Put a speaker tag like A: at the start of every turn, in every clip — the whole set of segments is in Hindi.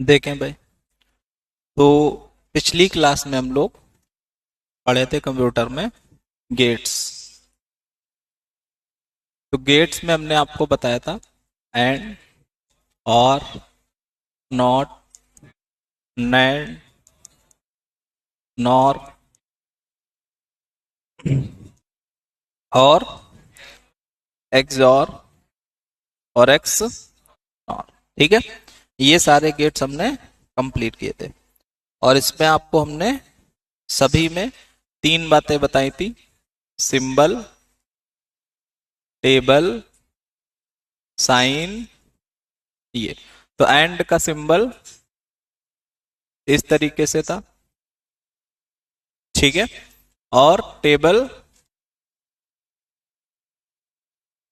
A: देखें भाई, तो पिछली क्लास में हम लोग पढ़े थे कंप्यूटर में गेट्स। तो गेट्स में हमने आपको बताया था एंड, और, नॉट, नैंड, नॉर और एक्सऑर और एक्स नॉर। ठीक है, ये सारे गेट्स हमने कंप्लीट किए थे और इसमें आपको हमने सभी में 3 बातें बताई थी: सिंबल, टेबल, साइन। ये तो एंड का सिंबल इस तरीके से था, ठीक है, और टेबल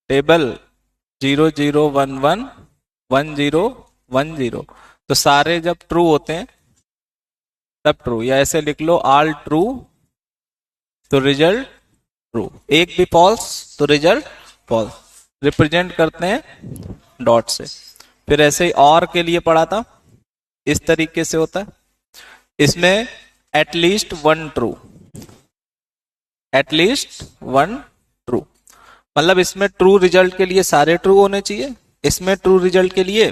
A: 00111010, तो सारे जब ट्रू होते हैं तब ट्रू, या ऐसे लिख लो ऑल ट्रू तो रिजल्ट ट्रू, एक भी फॉल्स तो रिजल्ट फॉल्स। रिप्रेजेंट करते हैं डॉट से। फिर ऐसे ही और के लिए पढ़ा था, इस तरीके से होता है, इसमें at least one true, at least one true, मतलब इसमें ट्रू रिजल्ट के लिए सारे ट्रू होने चाहिए, इसमें ट्रू रिजल्ट के लिए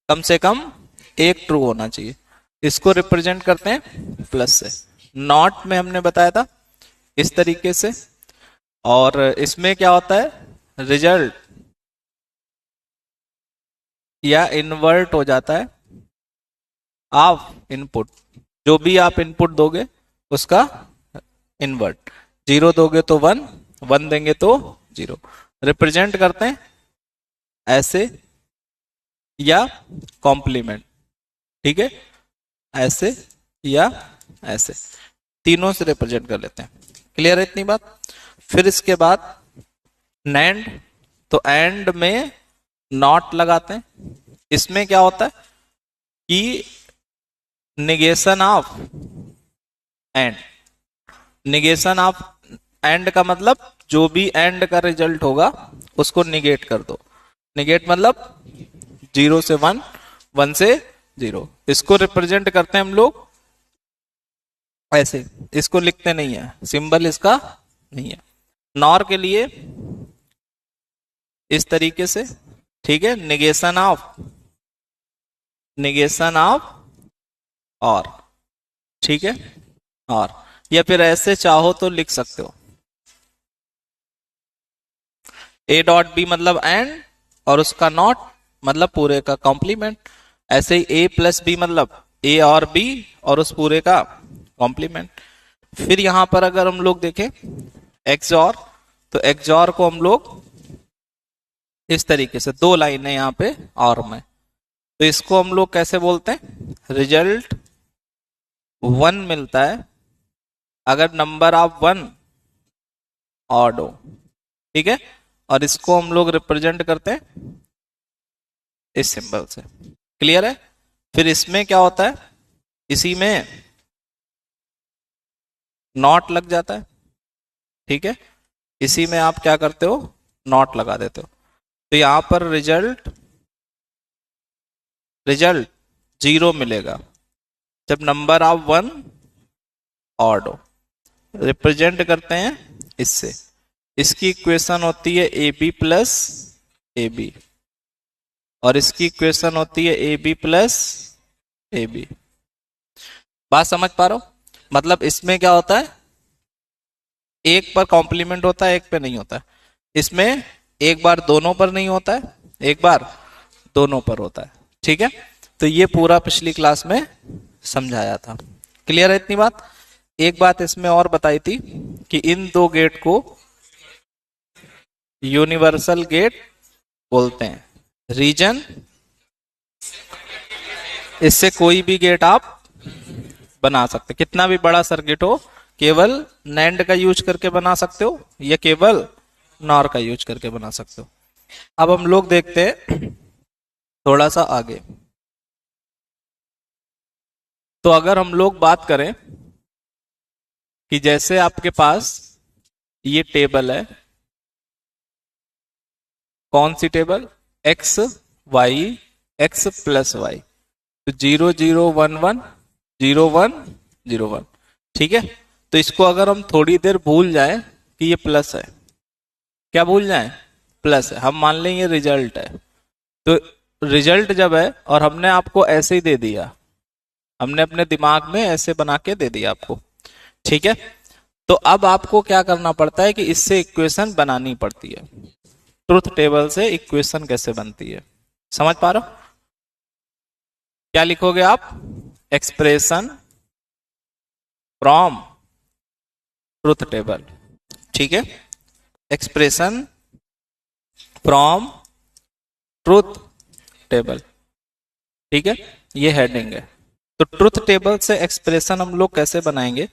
A: कम से कम एक ट्रू होना चाहिए। इसको रिप्रेजेंट करते हैं प्लस से। नॉट में हमने बताया था इस तरीके से, और इसमें क्या होता है, रिजल्ट या इन्वर्ट हो जाता है ऑफ इनपुट। जो भी आप इनपुट दोगे उसका इन्वर्ट, 0 दोगे तो 1, 1 देंगे तो 0। रिप्रेजेंट करते हैं ऐसे या कॉम्प्लीमेंट, ठीक है, ऐसे या ऐसे, तीनों से रिप्रेजेंट कर लेते हैं। क्लियर है इतनी बात? फिर इसके बाद नैंड, तो एंड में नॉट लगाते हैं। इसमें क्या होता है कि negation of and, negation of and का मतलब जो भी एंड का रिजल्ट होगा उसको निगेट कर दो। निगेट मतलब 0 से 1, 1 से 0। इसको रिप्रेजेंट करते हैं हम लोग ऐसे, इसको लिखते नहीं है, सिंबल इसका नहीं है। नॉर के लिए इस तरीके से, ठीक है, निगेशन ऑफ, निगेशन ऑफ और, ठीक है, और, या फिर ऐसे चाहो तो लिख सकते हो ए डॉट बी मतलब एंड, और उसका नॉट मतलब पूरे का कॉम्प्लीमेंट। ऐसे ही ए प्लस बी मतलब ए और बी और उस पूरे का कॉम्प्लीमेंट। फिर यहां पर अगर हम लोग देखें एक्सऑर, तो एक्सऑर को हम लोग इस तरीके से, 2 लाइन है यहाँ पे और में, तो इसको हम लोग कैसे बोलते हैं, रिजल्ट 1 मिलता है अगर नंबर ऑफ 1 ऑड हो, ठीक है, और इसको हम लोग रिप्रेजेंट करते हैं इस सिंबल से। क्लियर है? फिर इसमें क्या होता है, इसी में नॉट लग जाता है, ठीक है, इसी में आप क्या करते हो, नॉट लगा देते हो। तो यहां पर रिजल्ट 0 मिलेगा जब नंबर ऑफ 1 ऑड हो। रिप्रेजेंट करते हैं इससे, इसकी इक्वेशन होती है A B plus A B, और इसकी इक्वेशन होती है A B plus A B. बात समझ पा रहे हो? मतलब इसमें क्या होता है, एक पर कॉम्प्लीमेंट होता है, एक पे नहीं होता है। इसमें एक बार दोनों पर नहीं होता है, एक बार दोनों पर होता है, ठीक है। तो ये पूरा पिछली क्लास में समझाया था। क्लियर है इतनी बात? एक बात इसमें और बताई थी कि इन 2 गेट को यूनिवर्सल गेट बोलते हैं। रीजन, इससे कोई भी गेट आप बना सकते, कितना भी बड़ा सर्किट हो, केवल नैंड का यूज करके बना सकते हो या केवल नॉर का यूज करके बना सकते हो। अब हम लोग देखते हैं थोड़ा सा आगे। तो अगर हम लोग बात करें कि जैसे आपके पास ये टेबल है, कौन सी table, x y, x plus Y, तो 0 0 1 1 0 1 0 1, ठीक है। तो इसको अगर हम थोड़ी देर भूल जाए कि ये प्लस है, क्या भूल जाए, प्लस है, हम मान लें ये रिजल्ट है। तो रिजल्ट जब है और हमने आपको ऐसे ही दे दिया, हमने अपने दिमाग में ऐसे बना के दे दिया आपको, ठीक है। तो अब आपको क्या करना पड़ता है कि इससे इक्वेशन बनानी पड़ती है। ट्रुथ टेबल से इक्वेशन कैसे बनती है, समझ पा रहे हो? क्या लिखोगे आप? एक्सप्रेशन फ्रॉम ट्रुथ टेबल, ठीक है। एक्सप्रेशन फ्रॉम ट्रुथ टेबल, ठीक है, ये हेडिंग है। तो ट्रुथ टेबल से एक्सप्रेशन हम लोग कैसे बनाएंगे?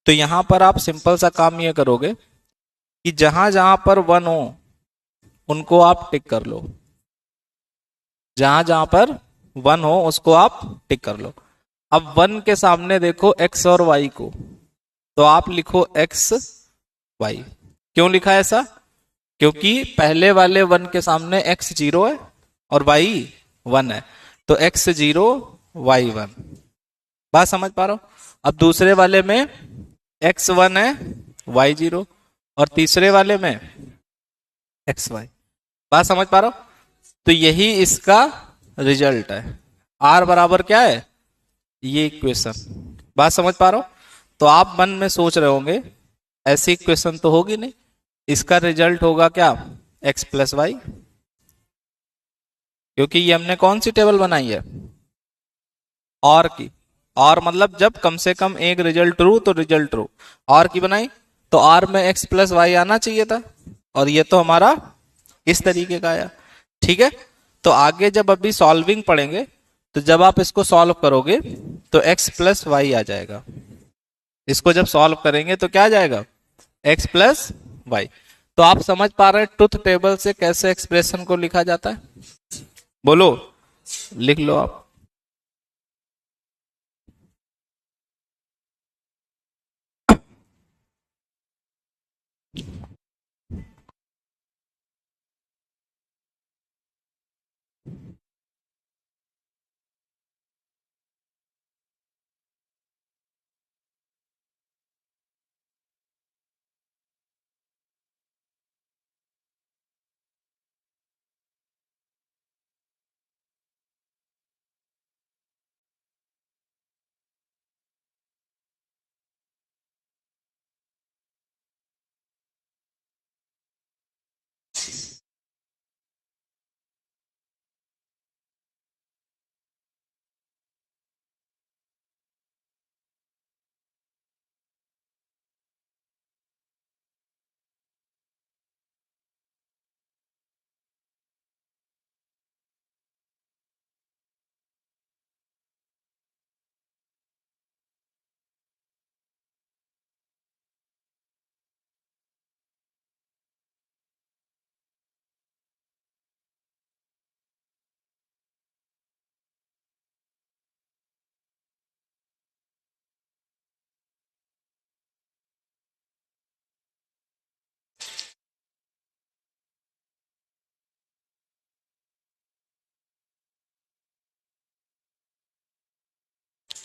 A: तो यहां पर आप सिंपल सा काम ये करोगे कि जहां जहां पर वन हो उनको आप टिक कर लो, जहां जहां पर वन हो उसको आप टिक कर लो। अब वन के सामने देखो एक्स और वाई को, तो आप लिखो एक्स वाई। क्यों लिखा है ऐसा? क्योंकि पहले वाले वन के सामने एक्स 0 है और वाई 1 है, तो एक्स 0 वाई 1। बात समझ पा रहे हो? अब दूसरे वाले में एक्स 1 है वाई 0, और तीसरे वाले में एक्स वाई। बात समझ पा रहे हो? तो यही इसका रिजल्ट है। आर बराबर क्या है? ये इक्वेशन। बात समझ पा रहे हो? तो आप मन में सोच रहे होंगे ऐसी इक्वेशन तो होगी नहीं, इसका रिजल्ट होगा क्या? X plus Y. क्योंकि ये हमने कौन सी टेबल बनाई है? और की। और मतलब जब कम से कम एक रिजल्ट ट्रू तो रिजल्ट ट्रू। और की बनाई तो आर में एक्स प्लस वाई आना चाहिए था, और ये तो हमारा इस तरीके का आया, ठीक है। तो आगे जब अभी सॉल्विंग पढ़ेंगे तो जब आप इसको सॉल्व करोगे तो एक्स प्लस वाई आ जाएगा। इसको जब सॉल्व करेंगे तो क्या आ जाएगा? X plus Y. तो आप समझ पा रहे हैं ट्रुथ टेबल से कैसे एक्सप्रेशन को लिखा जाता है? बोलो, लिख लो आप।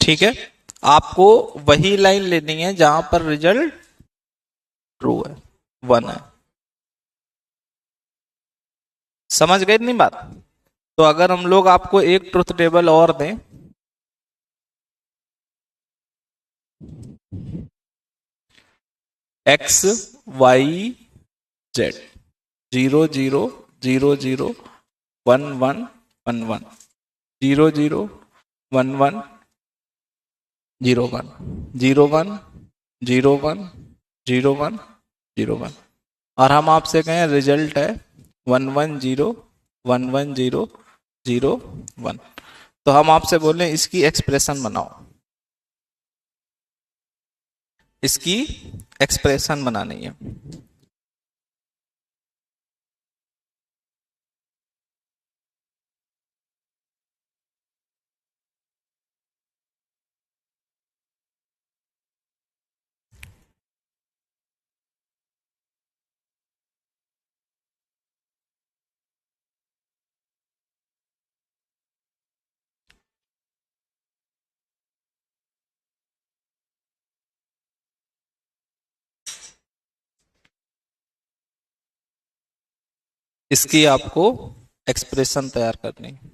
A: ठीक है, आपको वही लाइन लेनी है जहां पर रिजल्ट ट्रू है, 1 है। समझ गए नहीं बात? तो अगर हम लोग आपको एक ट्रुथ टेबल और दें, एक्स वाई जेड 0 0 0 0 1 1 1 0 1 0 1 0 1 0 1 0 1, और हम आपसे कहें रिजल्ट है 1 1 0 1 1 0 0 1, तो हम आपसे बोले इसकी एक्सप्रेशन बनाओ, इसकी एक्सप्रेशन बनानी है। इसकी आपको एक्सप्रेशन तैयार करनी है।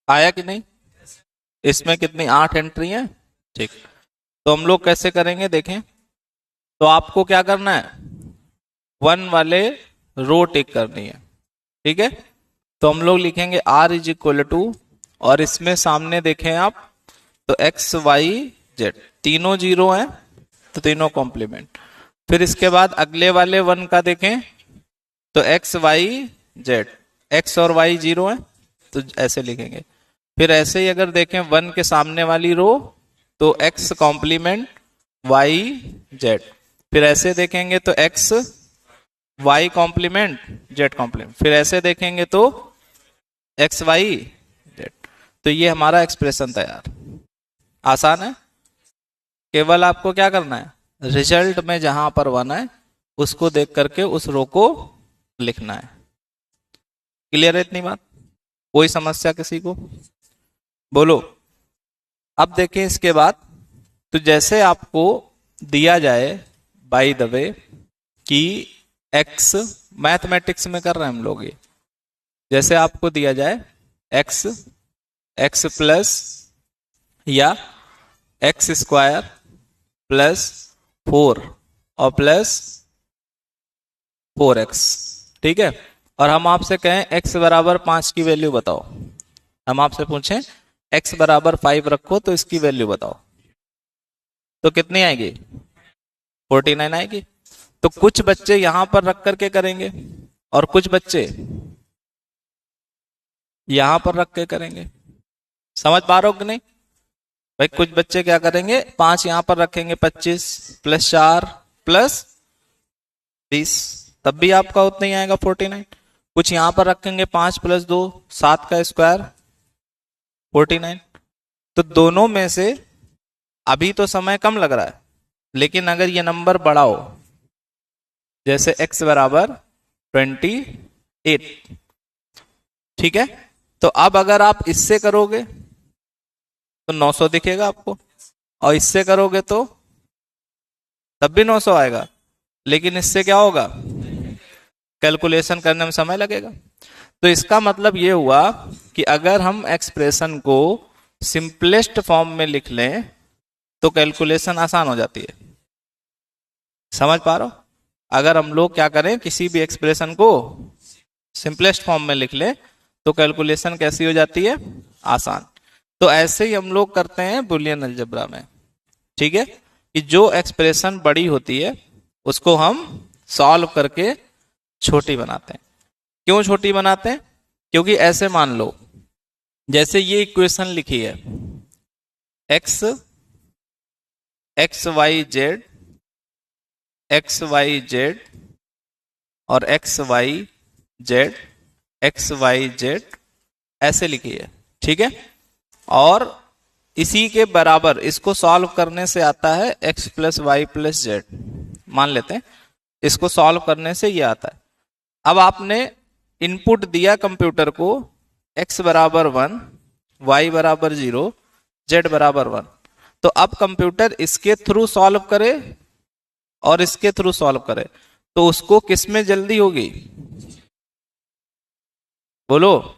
A: आया कि नहीं? इसमें कितनी 8 एंट्री है। ठीक, तो हम लोग कैसे करेंगे देखें। तो आपको क्या करना है, 1 वाले रो टिक करनी है। ठीक है, तो हम लोग लिखेंगे R इज इक्वल टू, और इसमें सामने देखें आप तो एक्स वाई जेड तीनों जीरो हैं, तो तीनों कॉम्प्लीमेंट। फिर इसके बाद अगले वाले 1 का देखें तो एक्स वाई जेड, एक्स और वाई जीरो है, तो ऐसे लिखेंगे। फिर ऐसे ही अगर देखें 1 के सामने वाली रो तो एक्स कॉम्प्लीमेंट वाई जेड। फिर ऐसे देखेंगे तो x Y complement Z complement. फिर ऐसे देखेंगे तो एक्स वाई जेड। तो ये हमारा एक्सप्रेशन तैयार। आसान है, केवल आपको क्या करना है, रिजल्ट में जहां पर 1 है उसको देख करके उस रो को लिखना है। क्लियर है इतनी बात? कोई समस्या किसी को? बोलो। अब देखें इसके बाद, तो जैसे आपको दिया जाए बाय द वे कि x, मैथमेटिक्स में कर रहे हैं हम लोग ये, जैसे आपको दिया जाए x प्लस या एक्स स्क्वायर प्लस 4 और प्लस 4x, ठीक है, और हम आपसे कहें x बराबर 5 की वैल्यू बताओ। हम आपसे पूछें x बराबर 5 रखो तो इसकी वैल्यू बताओ, तो कितनी आएगी? 49 आएगी। तो कुछ बच्चे यहां पर रख करके करेंगे और कुछ बच्चे यहां पर रख के करेंगे। समझ पा रहे हो कि नहीं भाई? कुछ बच्चे क्या करेंगे, 5 यहां पर रखेंगे, 25 प्लस 4 प्लस 20, तब भी आपका उतना ही आएगा 49। कुछ यहां पर रखेंगे 5 प्लस 2 7 का स्क्वायर 49। तो दोनों में से अभी तो समय कम लग रहा है, लेकिन अगर ये नंबर बड़ा हो, जैसे x बराबर 28, ठीक है, तो अब अगर आप इससे करोगे तो 900 दिखेगा आपको, और इससे करोगे तो तब भी 900 आएगा, लेकिन इससे क्या होगा, कैलकुलेशन करने में समय लगेगा। तो इसका मतलब ये हुआ कि अगर हम एक्सप्रेशन को सिंपलेस्ट फॉर्म में लिख लें तो कैलकुलेशन आसान हो जाती है। समझ पा रहे हो? अगर हम लोग क्या करें, किसी भी एक्सप्रेशन को सिंपलेस्ट फॉर्म में लिख लें तो कैलकुलेशन कैसी हो जाती है, आसान। तो ऐसे ही हम लोग करते हैं बुलियन अलजेब्रा में, ठीक है, कि जो एक्सप्रेशन बड़ी होती है उसको हम सॉल्व करके छोटी बनाते हैं। क्यों छोटी बनाते हैं? क्योंकि ऐसे मान लो, जैसे ये इक्वेशन लिखी है X Y Z x Y Z और एक्स वाई जेड ऐसे लिखी है, ठीक है, और इसी के बराबर इसको सॉल्व करने से आता है x plus Y plus Z. मान लेते हैं इसको सॉल्व करने से ये आता है। अब आपने इनपुट दिया कंप्यूटर को x बराबर 1, y बराबर 0, z बराबर 1। तो अब कंप्यूटर इसके थ्रू सॉल्व करे और इसके थ्रू सॉल्व करे, तो उसको किस में जल्दी होगी? बोलो,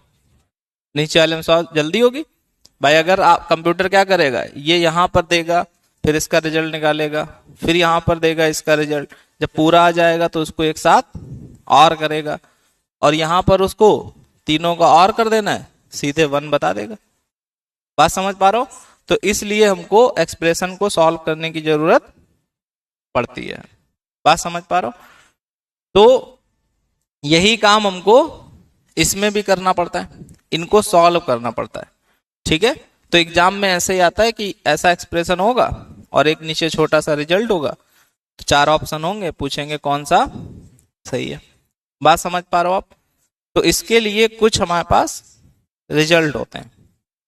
A: नीचे वाले में सॉल्व जल्दी होगी भाई। अगर आप कंप्यूटर क्या करेगा, ये यहां पर देगा, फिर इसका रिजल्ट निकालेगा, फिर यहां पर देगा इसका रिजल्ट, जब पूरा आ जाएगा तो उसको एक साथ और करेगा, और यहां पर उसको तीनों का और कर देना है, सीधे 1 बता देगा। बात समझ पा रहे हो? तो इसलिए हमको एक्सप्रेशन को सॉल्व करने की जरूरत पड़ती है। बात समझ पा रहे हो? तो यही काम हमको इसमें भी करना पड़ता है, इनको सॉल्व करना पड़ता है। ठीक है, तो एग्जाम में ऐसे ही आता है कि ऐसा एक्सप्रेशन होगा और एक नीचे छोटा सा रिजल्ट होगा, तो 4 ऑप्शन होंगे, पूछेंगे कौन सा सही है। बात समझ पा रहे हो आप? तो इसके लिए कुछ हमारे पास रिजल्ट होते हैं,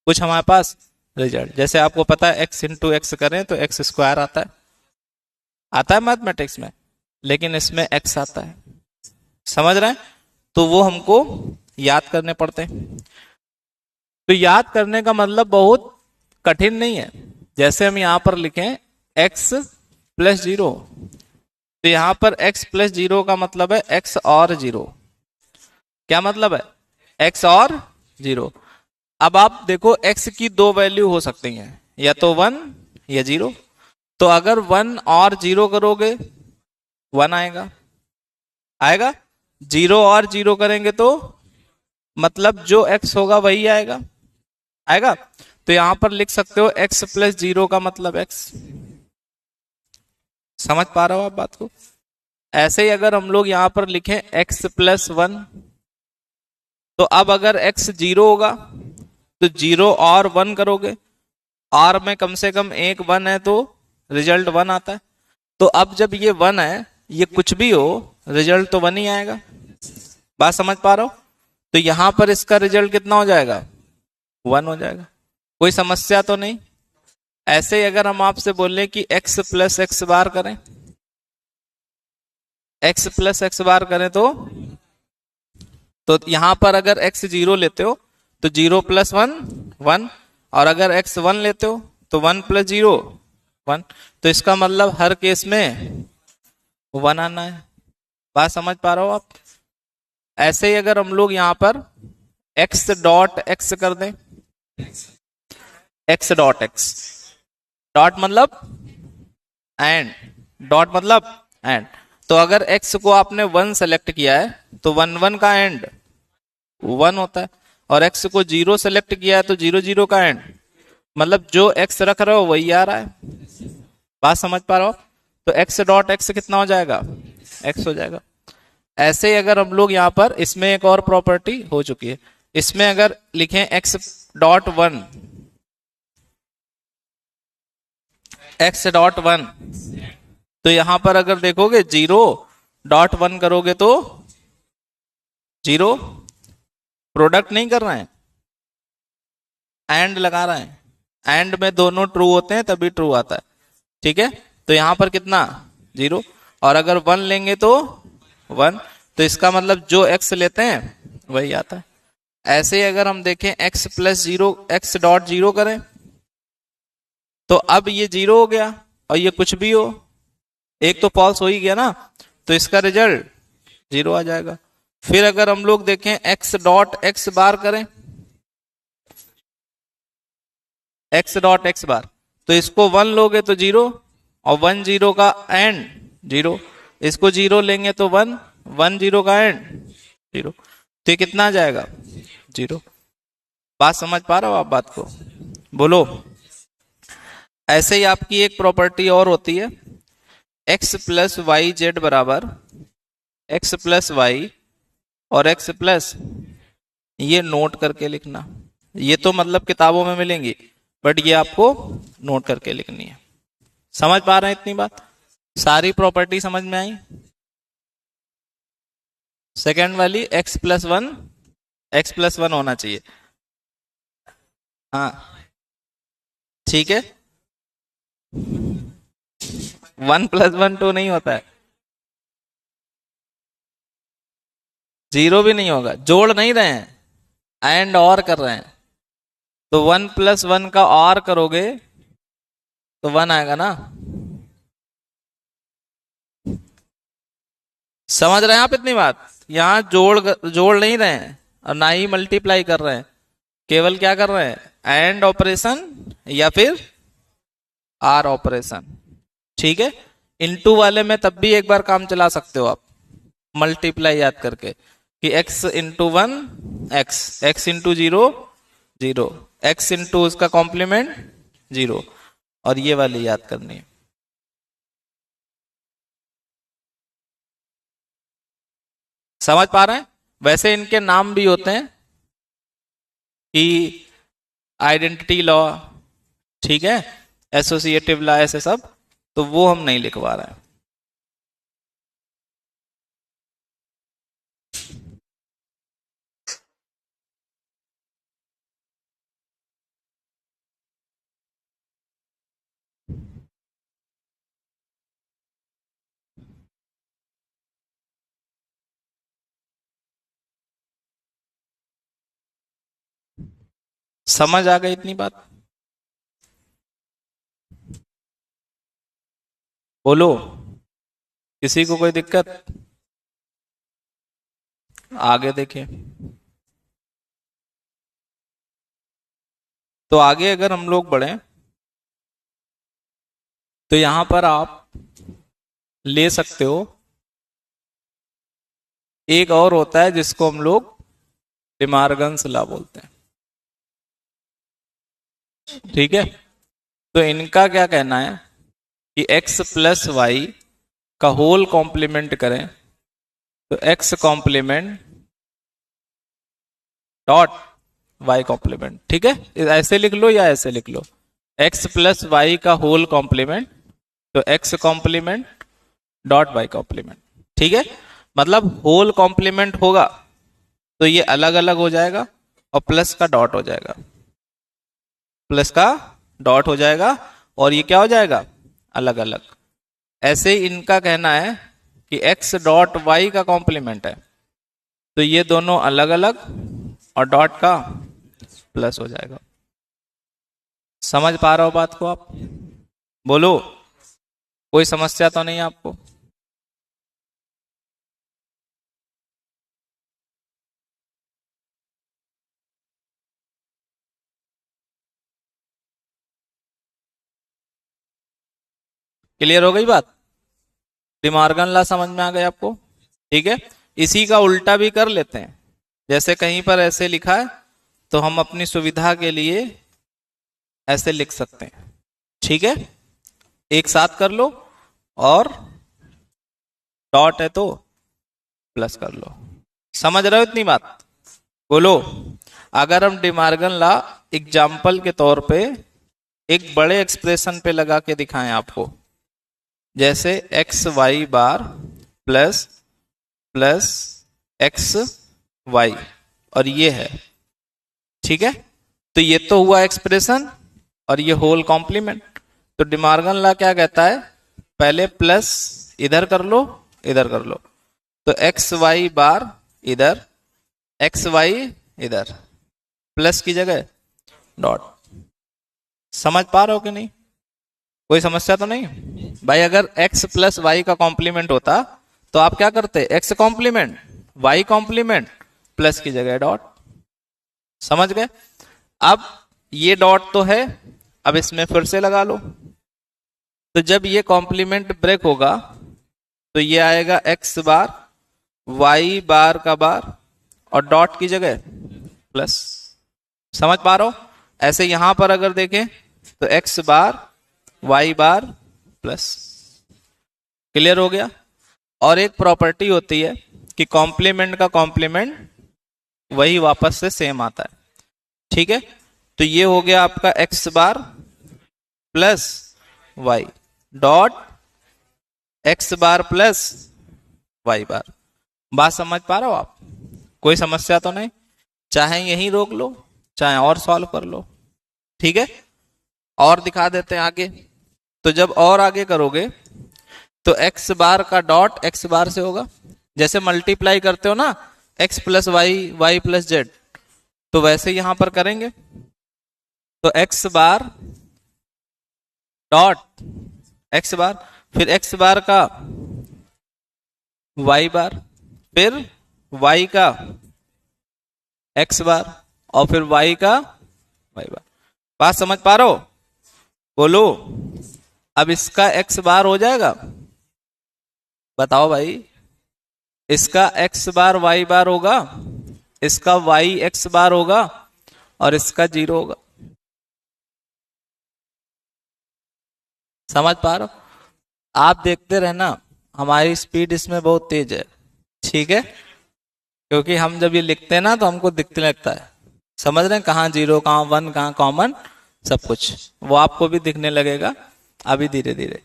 A: कुछ हमारे पास रिजल्ट, जैसे आपको पता है x इंटू एक्स करें तो x स्क्वायर आता है मैथमेटिक्स में, लेकिन इसमें x आता है। समझ रहे हैं? तो वो हमको याद करने पड़ते हैं। तो याद करने का मतलब बहुत कठिन नहीं है। जैसे हम यहां पर लिखें x प्लस 0, तो यहां पर x प्लस 0 का मतलब है x और 0। क्या मतलब है? x और 0। अब आप देखो x की 2 वैल्यू हो सकती हैं, या तो 1 या 0। तो अगर 1 और 0 करोगे 1 आएगा, 0 और 0 करेंगे तो मतलब जो x होगा वही आएगा। तो यहां पर लिख सकते हो x प्लस 0 का मतलब x। समझ पा रहे हो आप बात को? ऐसे ही अगर हम लोग यहां पर लिखें x प्लस 1, तो अब अगर x 0 होगा तो 0 और 1 करोगे, और में कम से कम एक 1 है तो रिजल्ट 1 आता है। तो अब जब ये 1 है, ये कुछ भी हो, रिजल्ट तो 1 ही आएगा। बात समझ पा रहे हो? तो यहां पर इसका रिजल्ट कितना हो जाएगा? 1 हो जाएगा। कोई समस्या तो नहीं? ऐसे ही अगर हम आपसे बोले कि x प्लस एक्स बार करें, x प्लस एक्स बार करें, तो यहां पर अगर x 0 लेते हो तो 0 प्लस 1 1, और अगर x 1 लेते हो तो 1 प्लस 0 1। तो इसका मतलब हर केस में 1 आना है। बात समझ पा रहे हो आप? ऐसे ही अगर हम लोग यहां पर x डॉट x कर दें, x डॉट x, डॉट मतलब एंड, डॉट मतलब एंड। तो अगर x को आपने 1 सेलेक्ट किया है तो 1 1 का एंड 1 होता है, और x को 0 सेलेक्ट किया है तो 0 0 का एंड, मतलब जो x रख रहे हो वही आ रहा है। बात समझ पा रहे हो? तो x डॉट x कितना हो जाएगा? x हो जाएगा। ऐसे ही अगर हम लोग यहाँ पर, इसमें एक और प्रॉपर्टी हो चुकी है, इसमें अगर लिखें x डॉट 1, x डॉट 1, तो यहां पर अगर देखोगे 0 डॉट 1 करोगे तो 0, प्रोडक्ट नहीं कर रहे हैं, एंड लगा रहे हैं, एंड में दोनों ट्रू होते हैं तभी ट्रू आता है। ठीक है, तो यहां पर कितना? 0, और अगर 1 लेंगे तो 1, तो इसका मतलब जो x लेते हैं वही आता है। ऐसे ही अगर हम देखें x प्लस 0, x डॉट 0 करें, तो अब ये 0 हो गया, और ये कुछ भी हो, एक तो फॉल्स हो ही गया ना, तो इसका रिजल्ट 0 आ जाएगा। फिर अगर हम लोग देखें x डॉट x बार करें, x डॉट x बार, तो इसको 1 लोगे तो 0, और 1 0 का एंड 0, इसको 0 लेंगे तो 1 1 0 का एंड 0, तो ये कितना आ जाएगा? 0। बात समझ पा रहे हो आप बात को? बोलो। ऐसे ही आपकी एक प्रॉपर्टी और होती है, x प्लस वाई जेड बराबर x प्लस वाई और x प्लस, ये नोट करके लिखना। ये तो मतलब किताबों में मिलेंगी, बट ये आपको नोट करके लिखनी है। समझ पा रहे हैं इतनी बात? सारी प्रॉपर्टी समझ में आई? सेकेंड वाली x प्लस 1 होना चाहिए। हाँ ठीक है, 1 प्लस 1 2 नहीं होता है। जीरो भी नहीं होगा, जोड़ नहीं रहे हैं, एंड और कर रहे हैं। तो 1+1 का और करोगे तो 1 आएगा ना। समझ रहे हैं आप इतनी बात? यहां जोड़ नहीं रहे हैं और ना ही मल्टीप्लाई कर रहे हैं, केवल क्या कर रहे हैं, एंड ऑपरेशन या फिर आर ऑपरेशन। ठीक है, इनटू वाले में तब भी एक बार काम चला सकते हो आप, मल्टीप्लाई याद करके कि x into 1 x into 0 0, x into उसका कॉम्प्लीमेंट 0, और ये वाली याद करनी है। समझ पा रहे हैं? वैसे इनके नाम भी होते हैं कि आइडेंटिटी लॉ, ठीक है, एसोसिएटिव लॉ, ऐसे सब, तो वो हम नहीं लिखवा रहे हैं। समझ आ गई इतनी बात? बोलो, किसी को कोई दिक्कत? आगे देखिए, तो आगे अगर हम लोग बढ़े तो यहां पर आप ले सकते हो, एक और होता है जिसको हम लोग डिमार्गन्स लॉ बोलते हैं। ठीक है, तो इनका क्या कहना है कि x प्लस वाई का होल कॉम्प्लीमेंट करें तो x complement dot y complement. ठीक है, ऐसे लिख लो या ऐसे लिख लो, x प्लस वाई का होल कॉम्प्लीमेंट तो x complement dot y complement. ठीक है, मतलब होल कॉम्प्लीमेंट होगा तो ये अलग अलग हो जाएगा और प्लस का डॉट हो जाएगा, प्लस का डॉट हो जाएगा, और ये क्या हो जाएगा, अलग अलग। ऐसे इनका कहना है कि x डॉट वाई का कॉम्प्लीमेंट है तो ये दोनों अलग अलग और डॉट का प्लस हो जाएगा। समझ पा रहे हो बात को आप? बोलो, कोई समस्या तो नहीं आपको? क्लियर हो गई बात? डिमार्गन लॉ समझ में आ गया आपको? ठीक है, इसी का उल्टा भी कर लेते हैं, जैसे कहीं पर ऐसे लिखा है तो हम अपनी सुविधा के लिए ऐसे लिख सकते हैं। ठीक है, एक साथ कर लो, और डॉट है तो प्लस कर लो। समझ रहे हो इतनी बात? बोलो, अगर हम डिमार्गन लॉ एग्जाम्पल के तौर पे एक बड़े एक्सप्रेशन पे लगा के दिखाएं आपको, जैसे एक्स वाई बार प्लस प्लस एक्स वाई, और ये है, ठीक है, तो ये तो हुआ एक्सप्रेशन और ये होल कॉम्प्लीमेंट। तो डिमार्गन लॉ क्या कहता है, पहले प्लस इधर कर लो, इधर कर लो, तो एक्स वाई बार इधर, एक्स वाई इधर, प्लस की जगह डॉट। समझ पा रहे हो कि नहीं? कोई समस्या तो नहीं भाई? अगर x प्लस वाई का कॉम्प्लीमेंट होता तो आप क्या करते, x complement y complement plus की जगह डॉट। समझ गए? अब ये डॉट तो है, अब इसमें फिर से लगा लो, तो जब ये कॉम्प्लीमेंट ब्रेक होगा तो ये आएगा x बार y बार का बार और डॉट की जगह प्लस। समझ पा रहे हो? ऐसे यहां पर अगर देखें तो x बार y बार प्लस। क्लियर हो गया? और एक प्रॉपर्टी होती है कि कॉम्प्लीमेंट का कॉम्प्लीमेंट वही वापस से सेम आता है। ठीक है, तो ये हो गया आपका x बार प्लस y डॉट x बार प्लस y बार। बात समझ पा रहे हो आप? कोई समस्या तो नहीं? चाहे यहीं रोक लो, चाहे और सॉल्व कर लो। ठीक है, और दिखा देते हैं आगे। तो जब और आगे करोगे तो x बार का डॉट x बार से होगा, जैसे मल्टीप्लाई करते हो ना, X plus Y, Y plus Z, तो वैसे यहां पर करेंगे तो X bar dot X bar, फिर एक्स बार का वाई बार, फिर वाई का एक्स बार, और फिर वाई का वाई बार। बात समझ पा रहे हो? बोलो। अब इसका एक्स बार हो जाएगा, बताओ भाई। इसका एक्स बार वाई बार होगा, इसका वाई एक्स बार होगा, और इसका 0 होगा। समझ पा रहे हो? आप देखते रहना, हमारी स्पीड इसमें बहुत तेज है, ठीक है? क्योंकि हम जब ये लिखते हैं ना तो हमको दिखने लगता है, समझ रहे हैं, कहाँ 0 कहाँ 1 कहाँ कॉमन, सब कुछ वो आपको भी दिखने लगेगा अभी धीरे धीरे।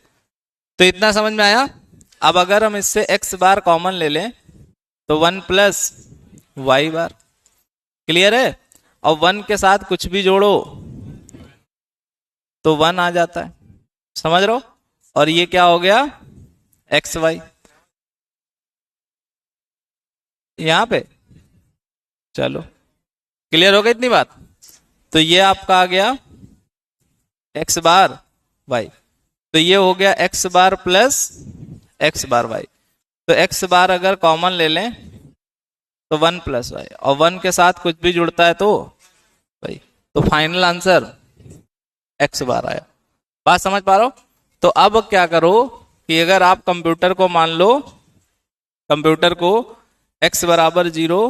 A: तो इतना समझ में आया? अब अगर हम इससे एक्स बार कॉमन ले लें तो 1 प्लस वाई बार, क्लियर है? और 1 के साथ कुछ भी जोड़ो तो 1 आ जाता है, समझ रहे हो? और ये क्या हो गया? X Y. यहां पे चलो, क्लियर हो गई इतनी बात? तो ये आपका आ गया एक्स बार वाई, तो ये हो गया एक्स बार प्लस एक्स बार वाई। तो एक्स बार अगर कॉमन ले लें तो 1 प्लस वाई, और 1 के साथ कुछ भी जुड़ता है तो वाई, तो फाइनल आंसर एक्स बार आया। बात समझ पा रहे हो? तो अब क्या करो कि अगर आप कंप्यूटर को मान लो, कंप्यूटर को x बराबर 0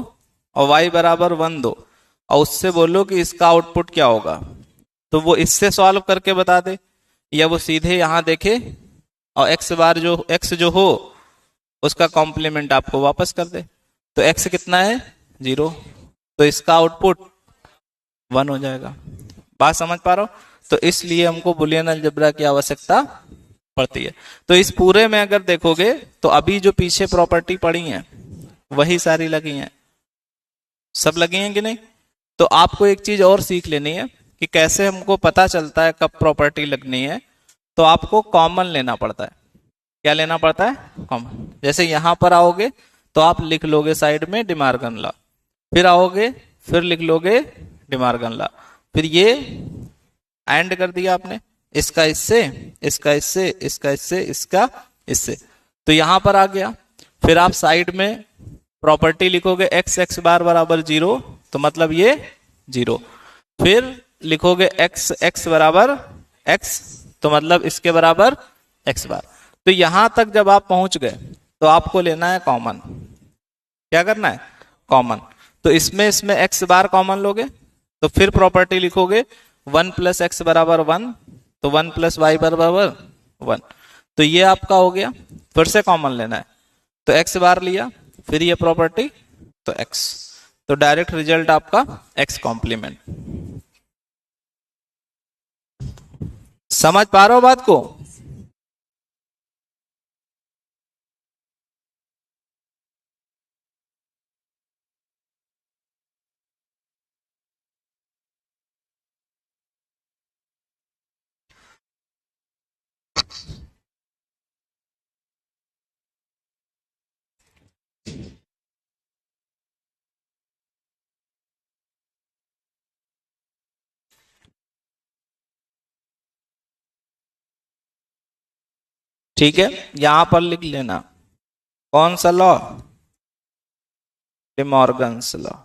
A: और y बराबर 1 दो, और उससे बोलो कि इसका आउटपुट क्या होगा, तो वो इससे सॉल्व करके बता दे, या वो सीधे यहां देखे और x बार जो x जो हो उसका कॉम्प्लीमेंट आपको वापस कर दे। तो x कितना है? 0, तो इसका आउटपुट 1 हो जाएगा। बात समझ पा रहे हो? तो इसलिए हमको बुलियन अलजेब्रा की आवश्यकता पड़ती है। तो इस पूरे में अगर देखोगे तो अभी जो पीछे प्रॉपर्टी पड़ी हैं वही सारी लगी हैं, सब लगी हैं कि नहीं? तो आपको एक चीज और सीख लेनी है कि कैसे हमको पता चलता है कब प्रॉपर्टी लगनी है। तो आपको कॉमन लेना पड़ता है। क्या लेना पड़ता है? कॉमन। जैसे यहां पर आओगे तो आप लिख लोगे साइड में डिमार्गन लॉ, फिर आओगे फिर लिख लोगे डिमार्गन लॉ, फिर ये एंड कर दिया आपने, इसका इससे, इसका इससे, इसका इससे, इसका इससे, तो यहां पर आ गया। फिर आप साइड में प्रॉपर्टी लिखोगे एक्स एक्स बार बराबर 0, तो मतलब ये 0। फिर लिखोगे एक्स एक्स बराबर एक्स, तो मतलब इसके बराबर एक्स बार। तो यहां तक जब आप पहुंच गए तो आपको लेना है कॉमन। क्या करना है? कॉमन। तो इसमें इसमें एक्स बार कॉमन लोगे तो फिर प्रॉपर्टी लिखोगे 1 प्लस एक्स बराबर 1, तो 1 प्लस वाई बराबर 1, तो ये आपका हो गया। फिर से कॉमन लेना है, तो एक्स बार लिया, फिर ये प्रॉपर्टी, तो एक्स, तो डायरेक्ट रिजल्ट आपका एक्स कॉम्प्लीमेंट। समझ पा रहे हो बात को? ठीक है, यहां पर लिख लेना कौन सा लॉ? De Morgan's law.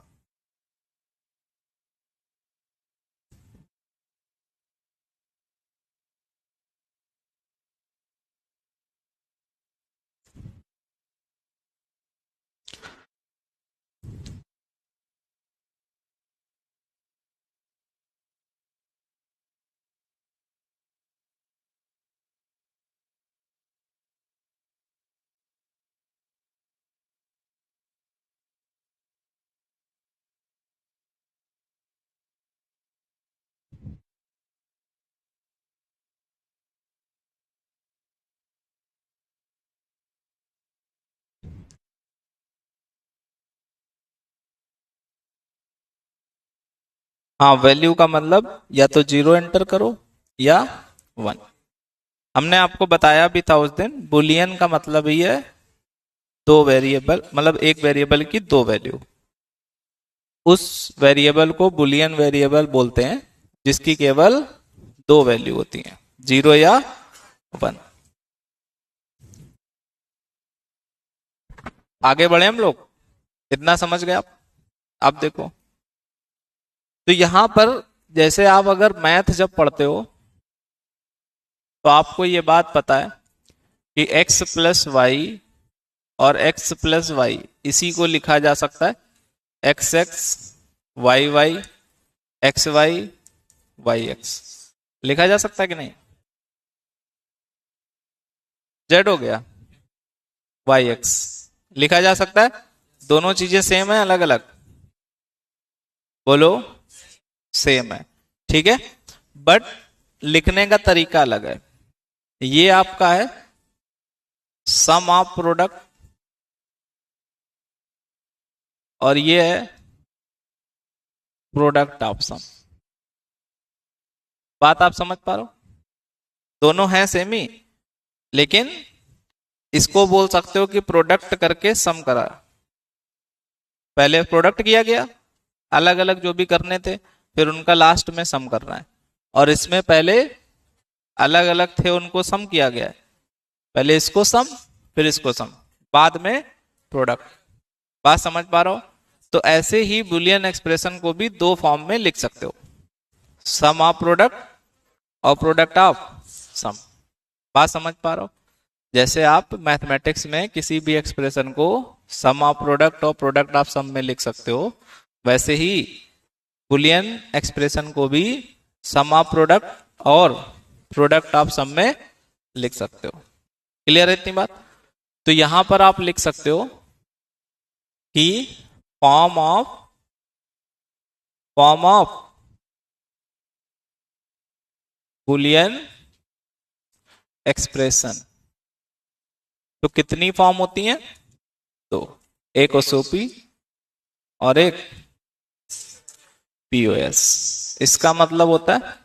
A: हाँ, वैल्यू का मतलब या तो 0 एंटर करो या 1। हमने आपको बताया भी था उस दिन, बुलियन का मतलब ही है दो वेरिएबल, मतलब एक वेरिएबल की दो वैल्यू, उस वेरिएबल को बुलियन वेरिएबल बोलते हैं जिसकी केवल दो वैल्यू होती हैं, 0 या 1। आगे बढ़े हम लोग, इतना समझ गए आप? अब देखो, तो यहां पर जैसे आप अगर मैथ जब पढ़ते हो तो आपको ये बात पता है कि x प्लस वाई और x प्लस वाई इसी को लिखा जा सकता है X X Y Y x Y Y X, लिखा जा सकता है कि नहीं? जेड हो गया वाई एक्स, लिखा जा सकता है। दोनों चीजें सेम है अलग अलग? बोलो, सेम है, ठीक है, बट लिखने का तरीका अलग है। ये आपका है सम ऑफ प्रोडक्ट और ये है प्रोडक्ट ऑफ सम। बात आप समझ पा रहे हो? दोनों हैं सेम ही, लेकिन इसको बोल सकते हो कि प्रोडक्ट करके सम करा। पहले प्रोडक्ट किया गया, अलग अलग जो भी करने थे, फिर उनका लास्ट में सम करना है। और इसमें पहले अलग अलग थे, उनको सम किया गया है। पहले इसको सम, फिर इसको सम, बाद में प्रोडक्ट। बात समझ पा रहे हो? तो ऐसे ही बुलियन एक्सप्रेशन को भी दो फॉर्म में लिख सकते हो, सम ऑफ प्रोडक्ट और प्रोडक्ट ऑफ सम। बात समझ पा रहे हो? जैसे आप मैथमेटिक्स में किसी भी एक्सप्रेशन को सम ऑफ प्रोडक्ट और प्रोडक्ट ऑफ सम में लिख सकते हो, वैसे ही बुलियन एक्सप्रेशन को भी सम ऑफ प्रोडक्ट और प्रोडक्ट ऑफ सम में लिख सकते हो। क्लियर है इतनी बात? तो यहां पर आप लिख सकते हो कि फॉर्म ऑफ बुलियन एक्सप्रेशन। तो कितनी फॉर्म होती हैं? तो एक ओसोपी और एक पीओएस। इसका मतलब होता है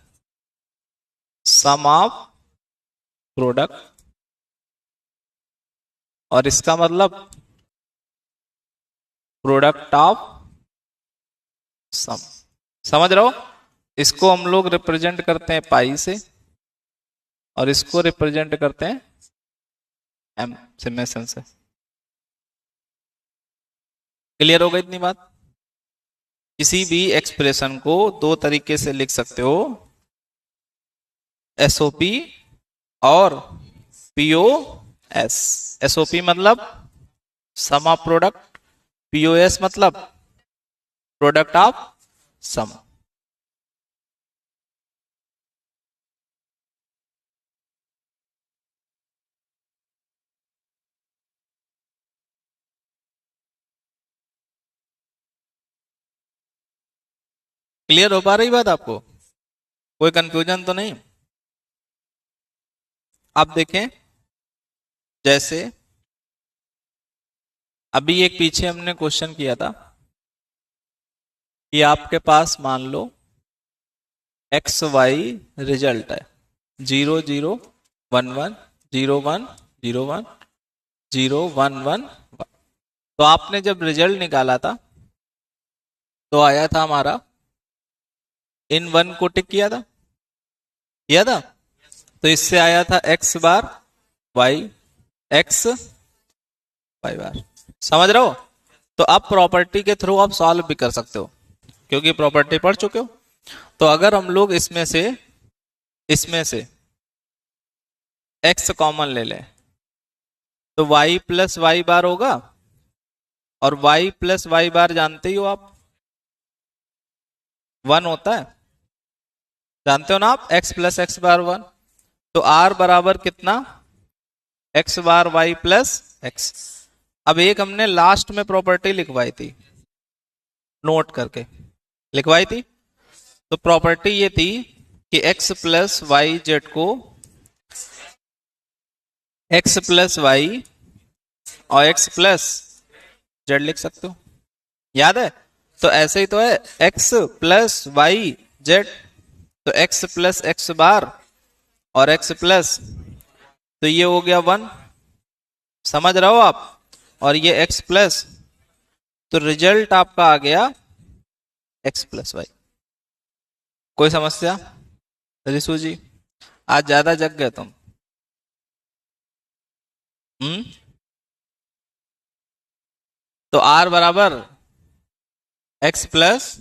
A: सम ऑफ प्रोडक्ट और इसका मतलब प्रोडक्ट ऑफ सम। समझ रहे हो? इसको हम लोग रिप्रेजेंट करते हैं पाई से और इसको रिप्रेजेंट करते हैं एम समेशन से। क्लियर हो गई इतनी बात? किसी भी एक्सप्रेशन को दो तरीके से लिख सकते हो, एसओपी और पीओएस। एसओपी मतलब सम ऑफ प्रोडक्ट, पीओएस मतलब प्रोडक्ट ऑफ सम। क्लियर हो पा रही बात आपको? कोई कंफ्यूजन तो नहीं? आप देखें, जैसे अभी एक पीछे हमने क्वेश्चन किया था कि आपके पास मान लो एक्स वाई रिजल्ट है 0 0 1 1 0 1 0 1 0 1 1 1। तो आपने जब रिजल्ट निकाला था तो आया था हमारा, इन वन को टिक किया था। तो इससे आया था x bar Y x y बार। समझ रहे हो? तो अब प्रॉपर्टी के थ्रू आप सॉल्व भी कर सकते हो, क्योंकि प्रॉपर्टी पढ़ चुके हो। तो अगर हम लोग इसमें से x कॉमन ले लें तो y प्लस वाई बार होगा, और y प्लस वाई बार जानते ही हो आप 1 होता है, जानते हो ना आप, x प्लस एक्स बार 1। तो r बराबर कितना? x बार y प्लस एक्स। अब एक हमने लास्ट में प्रॉपर्टी लिखवाई थी, नोट करके लिखवाई थी। तो प्रॉपर्टी ये थी कि x प्लस वाई जेड को x प्लस वाई और x प्लस जेड लिख सकते हो, याद है? तो ऐसे ही तो है, x प्लस वाई जेड, तो x प्लस एक्स बार और x प्लस, तो ये हो गया 1। समझ रहे हो आप? और ये x प्लस, तो रिजल्ट आपका आ गया x प्लस वाई। कोई समस्या? रिशु जी आज ज्यादा जग गए तुम। हम्म। तो r बराबर x प्लस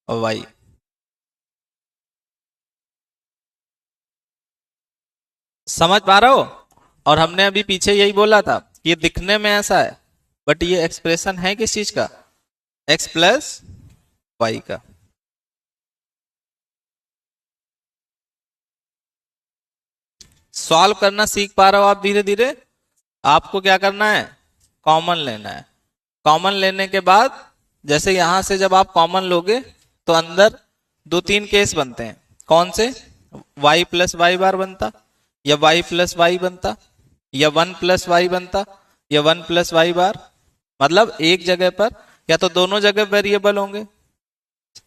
A: वाई। समझ पा रहे हो? और हमने अभी पीछे यही बोला था, ये दिखने में ऐसा है बट ये एक्सप्रेशन है किस चीज का? x प्लस वाई का। सॉल्व करना सीख पा रहे हो आप धीरे धीरे। आपको क्या करना है? कॉमन लेना है। कॉमन लेने के बाद जैसे यहां से जब आप कॉमन लोगे तो अंदर दो तीन केस बनते हैं। कौन से? y प्लस वाई बार बनता, या y प्लस वाई बनता, या 1 प्लस वाई बनता, या 1 प्लस वाई बार। मतलब एक जगह पर या तो दोनों जगह वेरिएबल होंगे,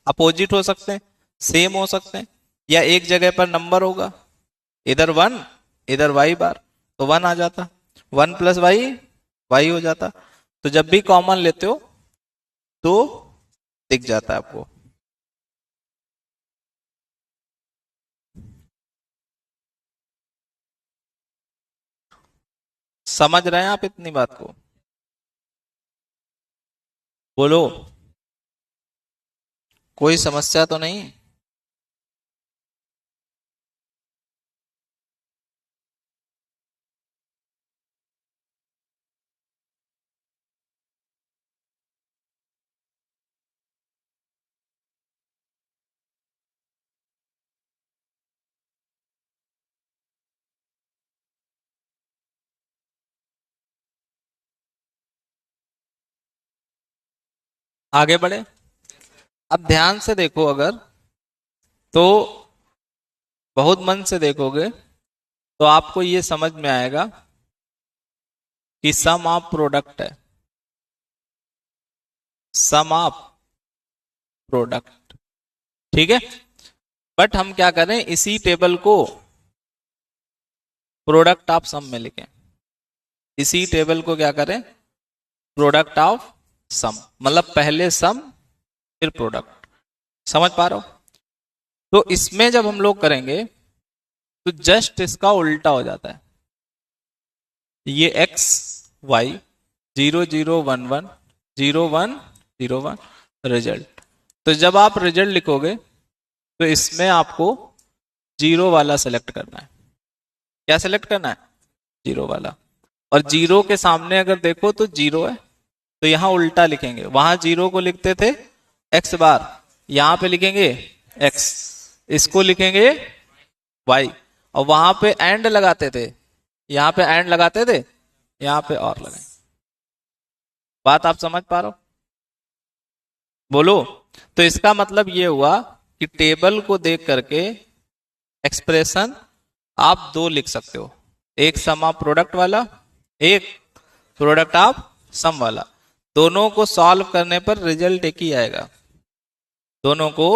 A: अपोजिट हो सकते हैं, सेम हो सकते हैं, या एक जगह पर नंबर होगा, इधर 1 इधर वाई बार, तो 1 आ जाता, 1 प्लस वाई वाई हो जाता। तो जब भी कॉमन लेते हो तो दिख जाता है आपको। समझ रहे हैं आप इतनी बात को? बोलो, कोई समस्या तो नहीं? आगे बढ़े। अब ध्यान से देखो, अगर तो बहुत मन से देखोगे तो आपको ये समझ में आएगा कि सम ऑफ प्रोडक्ट है, सम ऑफ प्रोडक्ट। ठीक है। बट हम क्या करें, इसी टेबल को प्रोडक्ट ऑफ सम में लिखें। इसी टेबल को क्या करें? प्रोडक्ट ऑफ सम, मतलब पहले सम फिर प्रोडक्ट। समझ पा रहे हो? तो इसमें जब हम लोग करेंगे तो जस्ट इसका उल्टा हो जाता है। ये x y 0 0 1 1 0 1 0 1 रिजल्ट। तो जब आप रिजल्ट लिखोगे तो इसमें आपको जीरो वाला सेलेक्ट करना है। क्या सेलेक्ट करना है? जीरो वाला। और जीरो के सामने अगर देखो तो जीरो है, तो यहां उल्टा लिखेंगे। वहां जीरो को लिखते थे एक्स बार, यहां पे लिखेंगे एक्स, इसको लिखेंगे वाई। और वहां पे एंड लगाते थे, यहां पे एंड लगाते थे, यहां पे और लगाए। बात आप समझ पा रहे हो? बोलो। तो इसका मतलब ये हुआ कि टेबल को देख करके एक्सप्रेशन आप दो लिख सकते हो, एक सम ऑफ प्रोडक्ट वाला, एक प्रोडक्ट ऑफ सम वाला। दोनों को सॉल्व करने पर रिजल्ट एक ही आएगा। दोनों को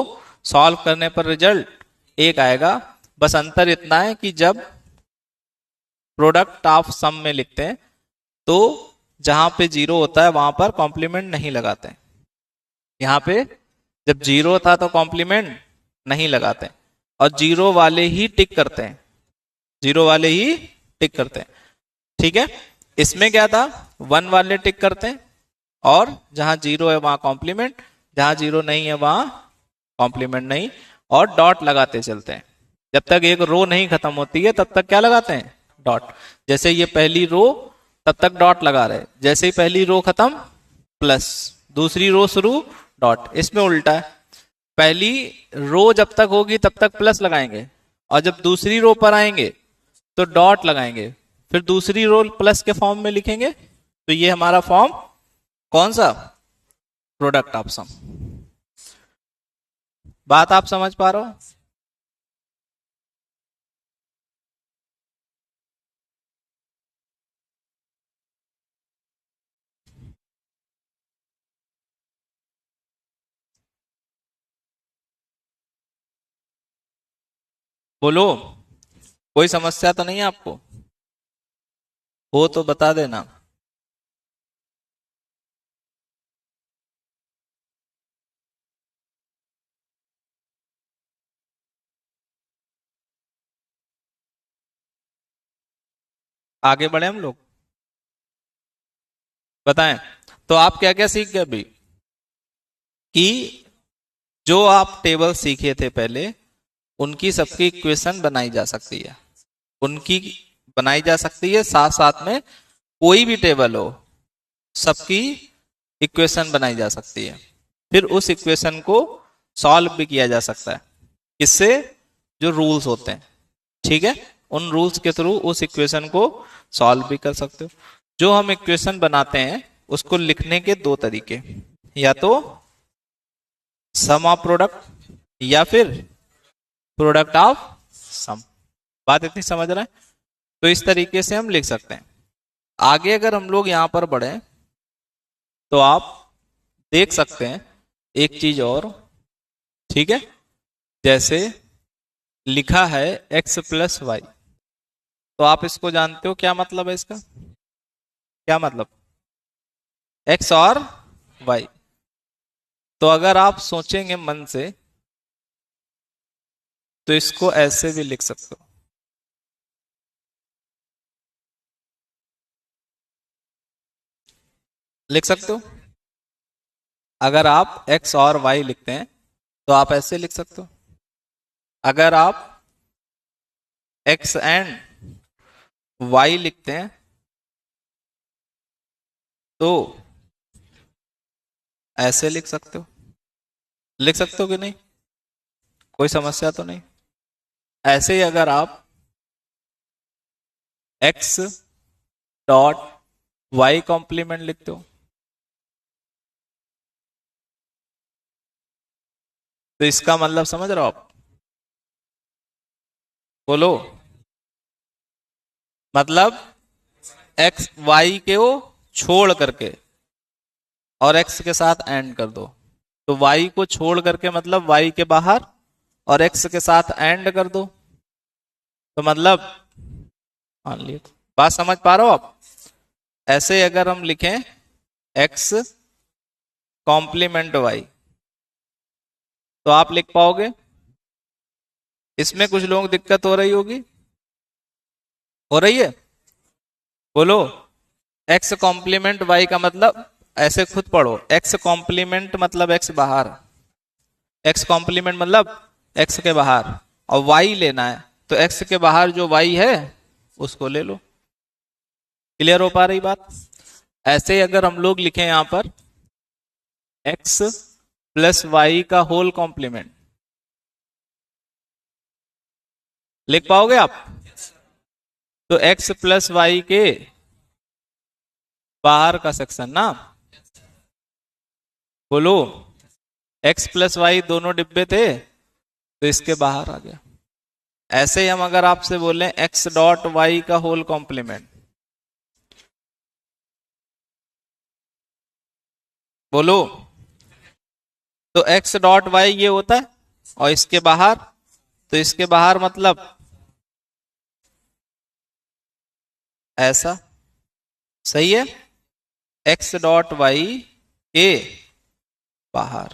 A: सॉल्व करने पर रिजल्ट एक आएगा। बस अंतर इतना है कि जब प्रोडक्ट ऑफ सम में लिखते हैं तो जहां पे जीरो होता है वहां पर कॉम्प्लीमेंट नहीं लगाते हैं। यहां पे जब जीरो था तो कॉम्प्लीमेंट नहीं लगाते हैं, और जीरो वाले ही टिक करते हैं, जीरो वाले ही टिक करते हैं। ठीक है। इसमें क्या था, वन वाले टिक करते हैं, और जहां जीरो है वहां कॉम्प्लीमेंट, जहां जीरो नहीं है वहां कॉम्प्लीमेंट नहीं, और डॉट लगाते चलते हैं। जब तक एक रो नहीं खत्म होती है तब तक क्या लगाते हैं? डॉट। जैसे ये पहली रो, तब तक डॉट लगा रहे, जैसे ही पहली रो खत्म प्लस, दूसरी रो शुरू डॉट। इसमें उल्टा है, पहली रो जब तक होगी तब तक प्लस लगाएंगे, और जब दूसरी रो पर आएंगे तो डॉट लगाएंगे, फिर दूसरी रो प्लस के फॉर्म में लिखेंगे। तो ये हमारा फॉर्म कौन सा? Product of some. बात आप समझ पा रहे हो? बोलो, कोई समस्या तो नहीं है आपको? हो तो बता देना। आगे बढ़े हम लोग, बताएं। तो आप क्या क्या सीख गए अभी, कि जो आप टेबल सीखे थे पहले, उनकी सबकी इक्वेशन बनाई जा सकती है, उनकी बनाई जा सकती है, साथ साथ में कोई भी टेबल हो सबकी इक्वेशन बनाई जा सकती है, फिर उस इक्वेशन को सॉल्व भी किया जा सकता है। किससे? जो रूल्स होते हैं, ठीक है, उन रूल्स के थ्रू उस इक्वेशन को सॉल्व भी कर सकते हो। जो हम इक्वेशन बनाते हैं उसको लिखने के दो तरीके, या तो सम ऑफ प्रोडक्ट या फिर प्रोडक्ट ऑफ सम। बात इतनी समझ रहे हैं? तो इस तरीके से हम लिख सकते हैं। आगे अगर हम लोग यहां पर बढ़े तो आप देख सकते हैं एक चीज और, ठीक है, जैसे लिखा है x प्लस वाई, तो आप इसको जानते हो क्या मतलब है इसका, क्या मतलब, x और y। तो अगर आप सोचेंगे मन से तो इसको ऐसे भी लिख सकते हो, लिख सकते हो। अगर आप x और y लिखते हैं तो आप ऐसे लिख सकते हो। अगर आप x एंड y लिखते हैं तो ऐसे लिख सकते हो, लिख सकते हो कि नहीं, कोई समस्या तो नहीं। ऐसे ही अगर आप x डॉट y कॉम्प्लीमेंट लिखते हो तो इसका मतलब समझ रहे हो आप, बोलो। मतलब x y के वो छोड़ करके और x के साथ एंड कर दो, तो y को छोड़ करके मतलब y के बाहर, और x के साथ एंड कर दो तो मतलब मान लिया। बात समझ पा रहे हो आप? ऐसे अगर हम लिखें x कॉम्प्लीमेंट y तो आप लिख पाओगे? इसमें कुछ लोगों को दिक्कत हो रही होगी, हो रही है, बोलो। x कॉम्प्लीमेंट y का मतलब, ऐसे खुद पढ़ो, x कॉम्प्लीमेंट मतलब x बाहर, x कॉम्प्लीमेंट मतलब x के बाहर, और y लेना है तो x के बाहर जो y है उसको ले लो। क्लियर हो पा रही बात? ऐसे ही अगर हम लोग लिखें यहां पर x प्लस वाई का होल कॉम्प्लीमेंट, लिख पाओगे आप? तो x प्लस वाई के बाहर का सेक्शन ना, बोलो। x प्लस वाई दोनों डिब्बे थे तो इसके बाहर आ गया। ऐसे ही हम अगर आपसे बोले x डॉट वाई का होल कॉम्प्लीमेंट, बोलो। तो x डॉट वाई ये होता है, और इसके बाहर, तो इसके बाहर मतलब ऐसा, सही है, x डॉट वाई के बाहर।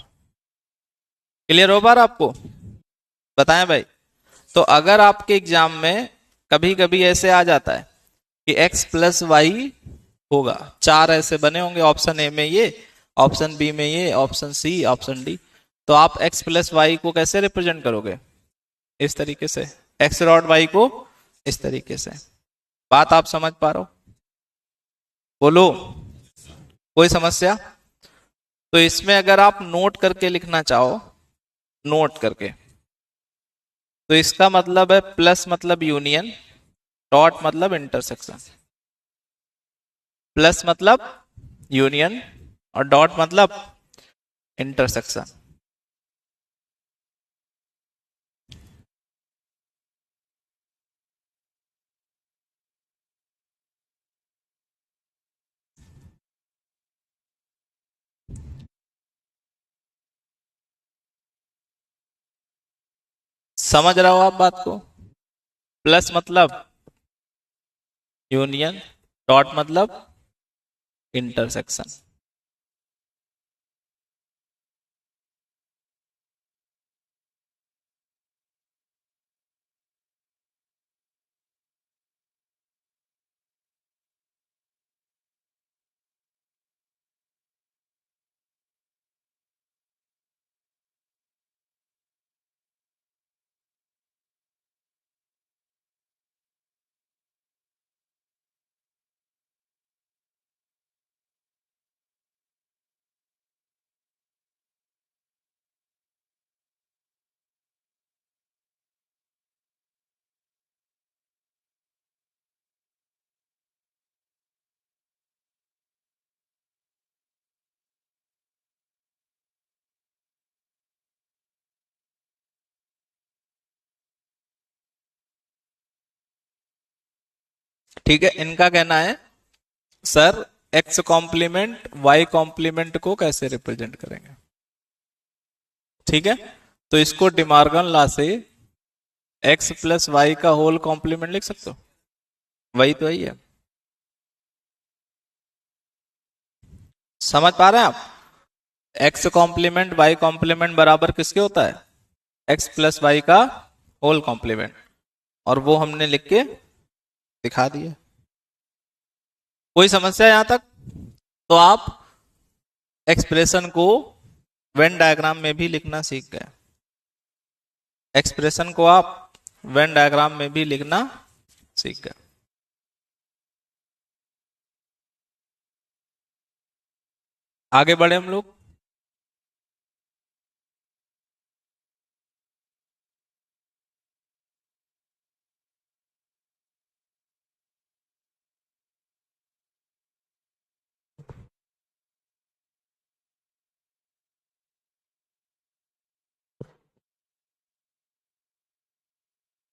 A: क्लियर हो पा रहा आपको? बताएं भाई। तो अगर आपके एग्जाम में कभी कभी ऐसे आ जाता है कि x प्लस वाई होगा, चार ऐसे बने होंगे, ऑप्शन ए में ये, ऑप्शन बी में ये, ऑप्शन सी, ऑप्शन डी, तो आप x प्लस वाई को कैसे रिप्रेजेंट करोगे? इस तरीके से, x डॉट वाई को इस तरीके से। बात आप समझ पा रहे हो, बोलो। कोई समस्या? तो इसमें अगर आप नोट करके लिखना चाहो, नोट करके, तो इसका मतलब है प्लस मतलब यूनियन, डॉट मतलब इंटरसेक्शन, प्लस मतलब यूनियन और डॉट मतलब इंटरसेक्शन। समझ रहे हो आप बात को? प्लस मतलब यूनियन, डॉट मतलब इंटरसेक्शन। ठीक है, इनका कहना है sir X complement Y complement को कैसे रिप्रेजेंट करेंगे। ठीक है, तो इसको डिमार्गन लॉ से एक्स प्लस वाई का होल कॉम्प्लीमेंट लिख सकते हो, वही तो ही है। समझ पा रहे हैं आप? एक्स कॉम्प्लीमेंट वाई कॉम्प्लीमेंट बराबर किसके होता है, एक्स प्लस वाई का होल कॉम्प्लीमेंट, और वो हमने लिख के दिखा दिया। कोई समस्या यहां तक? तो आप एक्सप्रेशन को वेन डायग्राम में भी लिखना सीख गए, एक्सप्रेशन को आप वेन डायग्राम में भी लिखना सीख गए। आगे बढ़े हम लोग।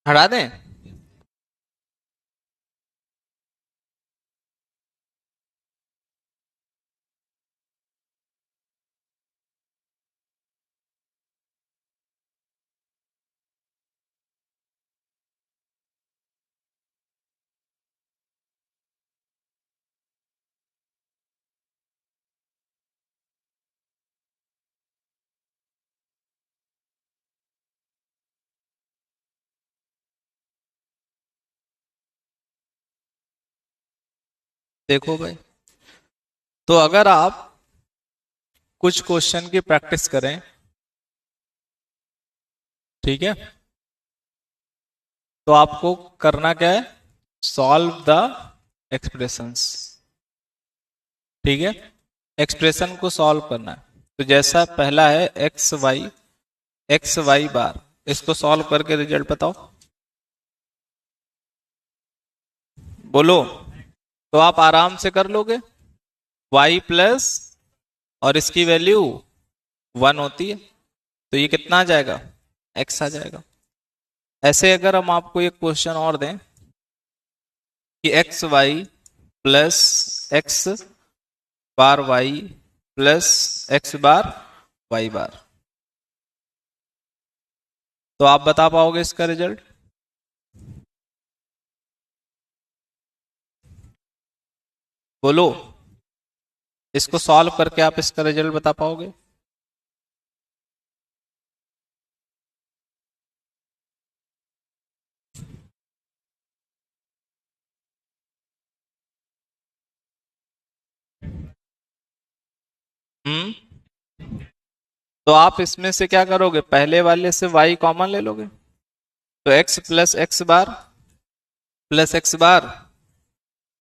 A: हटा दें? देखो भाई, तो अगर आप कुछ क्वेश्चन की प्रैक्टिस करें, ठीक है, तो आपको करना क्या है, सॉल्व द एक्सप्रेशंस। ठीक है, एक्सप्रेशन को सॉल्व करना है। तो जैसा पहला है एक्स वाई बार, इसको सॉल्व करके रिजल्ट बताओ, बोलो। तो आप आराम से कर लोगे, y प्लस और इसकी वैल्यू 1 होती है, तो ये कितना आ जाएगा, x आ जाएगा। ऐसे अगर हम आपको एक क्वेश्चन और दें कि x y plus X bar Y plus X bar Y बार, तो आप बता पाओगे इसका रिजल्ट? बोलो, इसको सॉल्व करके आप इसका रिजल्ट बता पाओगे? तो आप इसमें से क्या करोगे, पहले वाले से y कॉमन ले लोगे, तो x एक्स बार,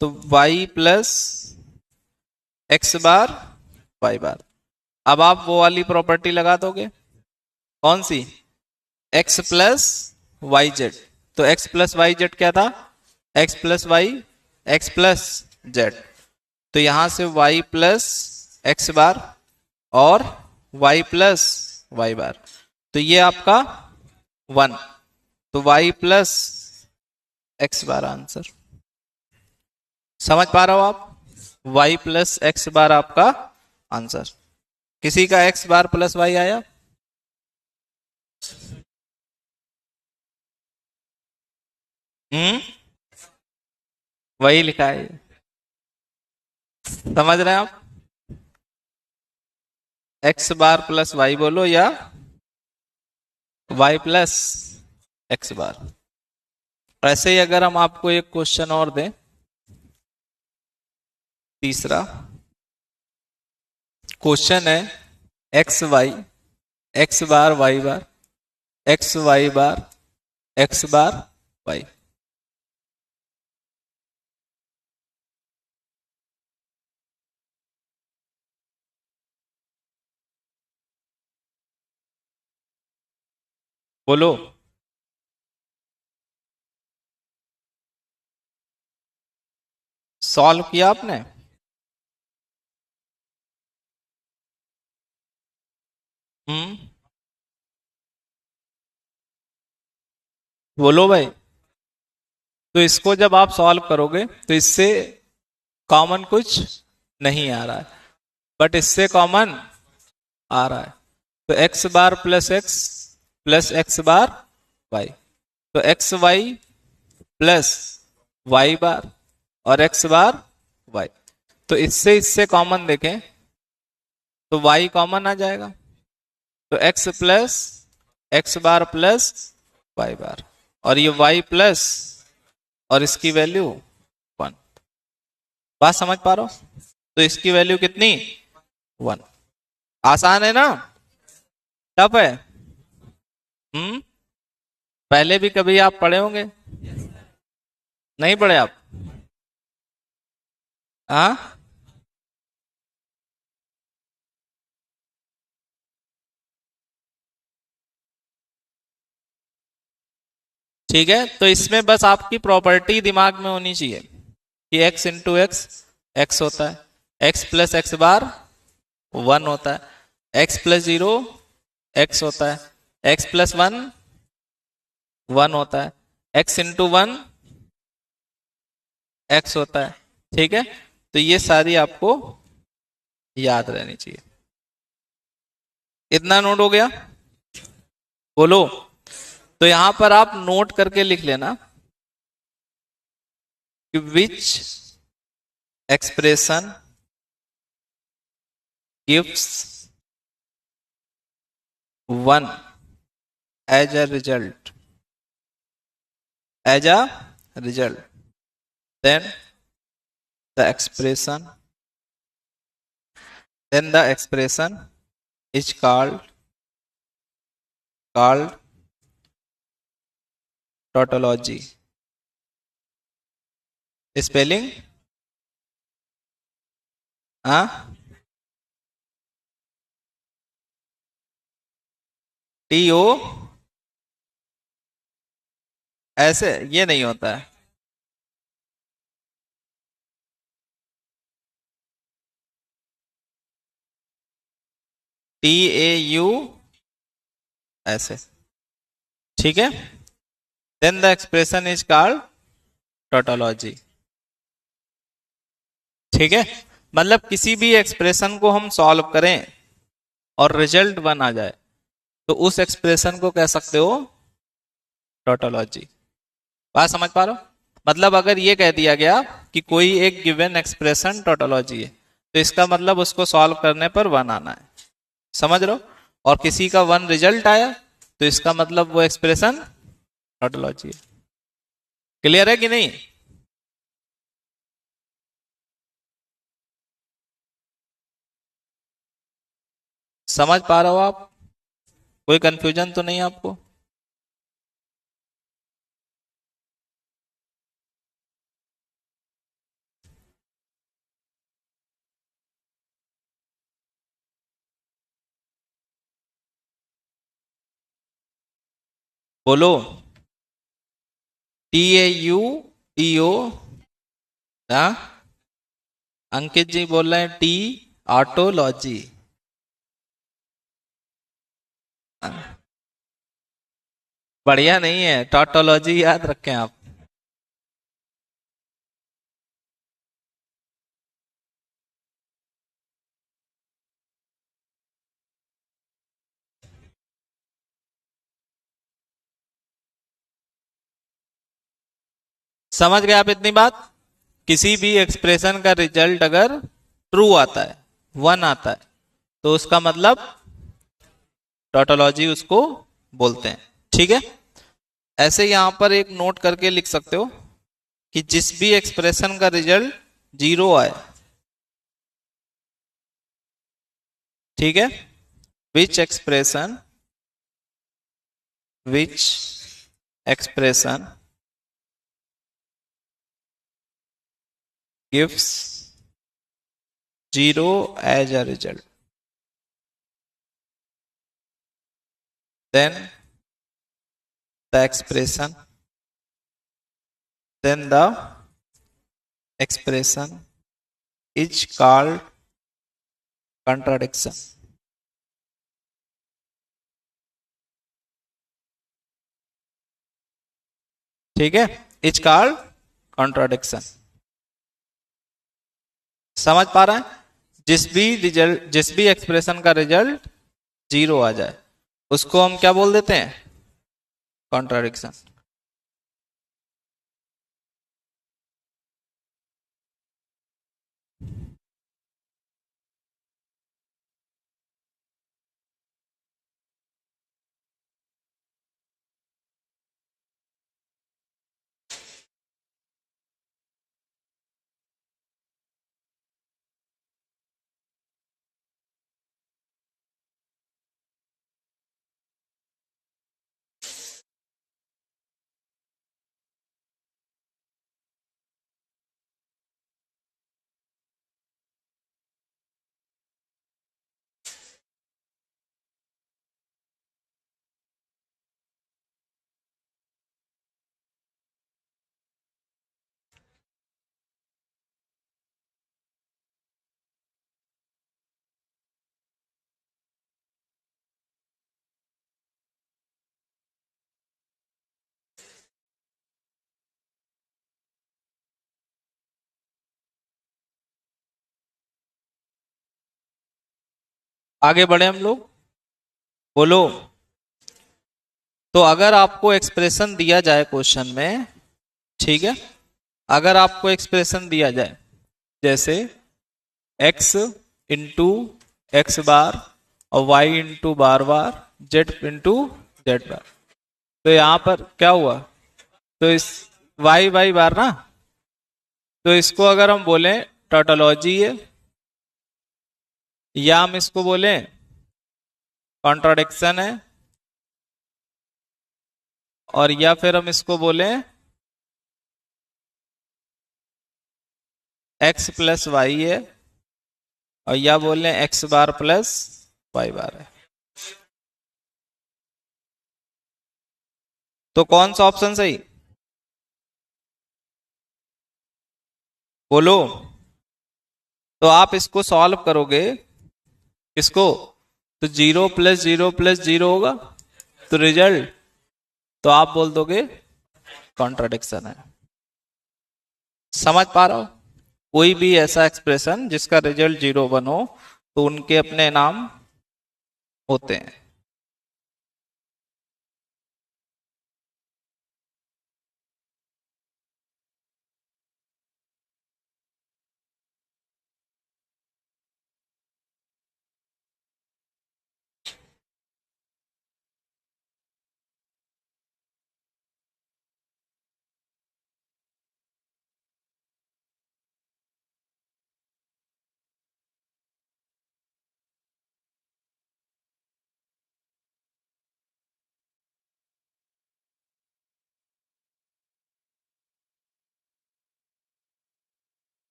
A: तो y plus X bar Y bar. अब आप वो वाली प्रॉपर्टी लगा दोगे, कौन सी, x प्लस वाई जेड। तो x प्लस वाई जेड क्या था, x plus Y x plus Z. तो यहां से y प्लस एक्स बार और y प्लस वाई बार, तो ये आपका 1, तो y प्लस एक्स बार आंसर। समझ पा रहे हो आप, y प्लस एक्स बार आपका आंसर। किसी का x बार प्लस वाई आया? हम्म, वही लिखा है, समझ रहे हैं आप? एक्स बार प्लस वाई बोलो या वाई प्लस एक्स बार। ऐसे ही अगर हम आपको एक क्वेश्चन और दें, तीसरा क्वेश्चन है एक्स बार वाई बार एक्स वाई बार एक्स बार वाई। बोलो, सॉल्व किया आपने? हम्म, बोलो भाई। तो इसको जब आप सॉल्व करोगे तो इससे कॉमन कुछ नहीं आ रहा है, बट इससे कॉमन आ रहा है। तो एक्स बार प्लस एक्स बार वाई, तो x y plus y bar और एक्स बार वाई। तो इससे कॉमन देखें तो वाई कॉमन आ जाएगा, तो एक्स बार प्लस वाई बार, और ये वाई प्लस और इसकी वैल्यू 1। बात समझ पा रहे हो? तो इसकी वैल्यू कितनी? 1। आसान है ना? टफ है? पहले भी कभी आप पढ़े होंगे? नहीं पढ़े आप? हाँ, ठीक है। तो इसमें बस आपकी प्रॉपर्टी दिमाग में होनी चाहिए कि x इंटू एक्स होता है, x प्लस एक्स बार 1 होता है, x प्लस 0 x होता है, x प्लस 1 1 होता है, x इंटू 1 x होता है। ठीक है, तो ये सारी आपको याद रहनी चाहिए। इतना नोट हो गया? बोलो। तो यहां पर आप नोट करके लिख लेना कि which expression gives 1 as a result, then the expression is called tautology. Spelling? हाँ, TO ऐसे ये नहीं होता है। TAU ऐसे, ठीक है। Then the expression is called tautology. ठीक है, मतलब किसी भी एक्सप्रेशन को हम सॉल्व करें और रिजल्ट 1 आ जाए तो उस एक्सप्रेशन को कह सकते हो टोटोलॉजी। बात समझ पा रहे हो? मतलब अगर ये कह दिया गया कि कोई एक गिवन एक्सप्रेशन टोटोलॉजी है तो इसका मतलब उसको सॉल्व करने पर 1 आना है। समझ रहे हो? और किसी का 1 रिजल्ट आया तो इसका मतलब वो एक्सप्रेशन टोटोलॉजी है। क्लियर है कि नहीं? समझ पा रहे हो आप? कोई कंफ्यूजन तो नहीं आपको? बोलो। TAUTO। हाँ, अंकित जी बोल रहे हैं टी ऑटोलॉजी। बढ़िया नहीं है, टॉटोलॉजी याद रखें आप। समझ गए आप इतनी बात? किसी भी एक्सप्रेशन का रिजल्ट अगर ट्रू आता है, 1 आता है, तो उसका मतलब टोटोलॉजी उसको बोलते हैं। ठीक है, ऐसे यहां पर एक नोट करके लिख सकते हो कि जिस भी एक्सप्रेशन का रिजल्ट 0 आए, ठीक है, which expression gives 0 as a result, then the expression then the expression is called contradiction। ठीक है, इज कॉल्ड कॉन्ट्राडिक्शन। समझ पा रहे हैं? जिस भी एक्सप्रेशन का रिजल्ट जीरो आ जाए उसको हम क्या बोल देते हैं? कॉन्ट्राडिक्शन। आगे बढ़े हम लोग, बोलो। तो अगर आपको एक्सप्रेशन दिया जाए क्वेश्चन में, ठीक है, अगर आपको एक्सप्रेशन दिया जाए जैसे x इंटू एक्स बार और y इंटू बार बार z इंटू जेड बार, तो यहां पर क्या हुआ? तो इस y बार ना, तो इसको अगर हम बोले टोटोलॉजी है, या हम इसको बोले कॉन्ट्राडिक्शन है, और या फिर हम इसको बोले x प्लस वाई है, और या बोले x बार प्लस वाई बार है, तो कौन सा ऑप्शन सही? बोलो। तो आप इसको सॉल्व करोगे, इसको, तो 0 + 0 + 0 होगा, तो रिजल्ट, तो आप बोल दोगे कॉन्ट्राडिक्शन है। समझ पा रहा हो? कोई भी ऐसा एक्सप्रेशन जिसका रिजल्ट 0 1 हो तो उनके अपने नाम होते हैं।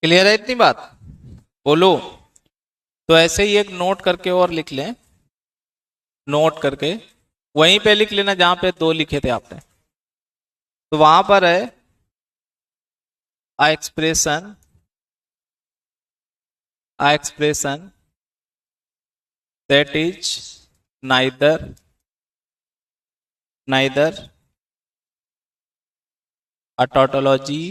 A: क्लियर है इतनी बात? बोलो। तो ऐसे ही एक नोट करके और लिख लें, नोट करके वहीं पे लिख लेना जहां पे 2 लिखे थे आपने, तो वहां पर है a expression that is neither a tautology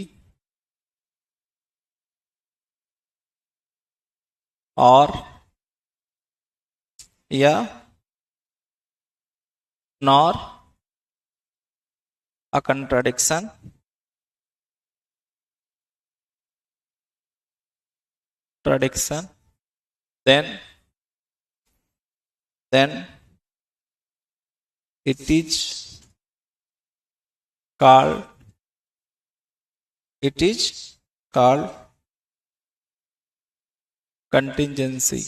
A: or या nor a contradiction, then it is called contingency,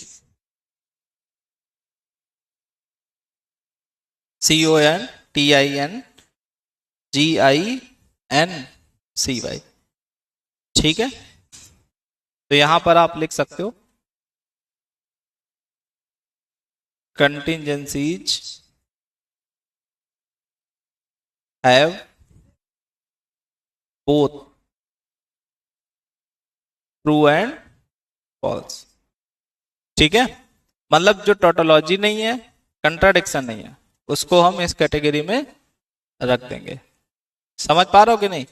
A: CONTINGINCY। ठीक है, तो यहां पर आप लिख सकते हो contingencies have both true and false। ठीक है, मतलब जो टोटोलॉजी नहीं है, कंट्राडिक्शन नहीं है, उसको हम इस कैटेगरी में रख देंगे। समझ पा रहे हो कि नहीं?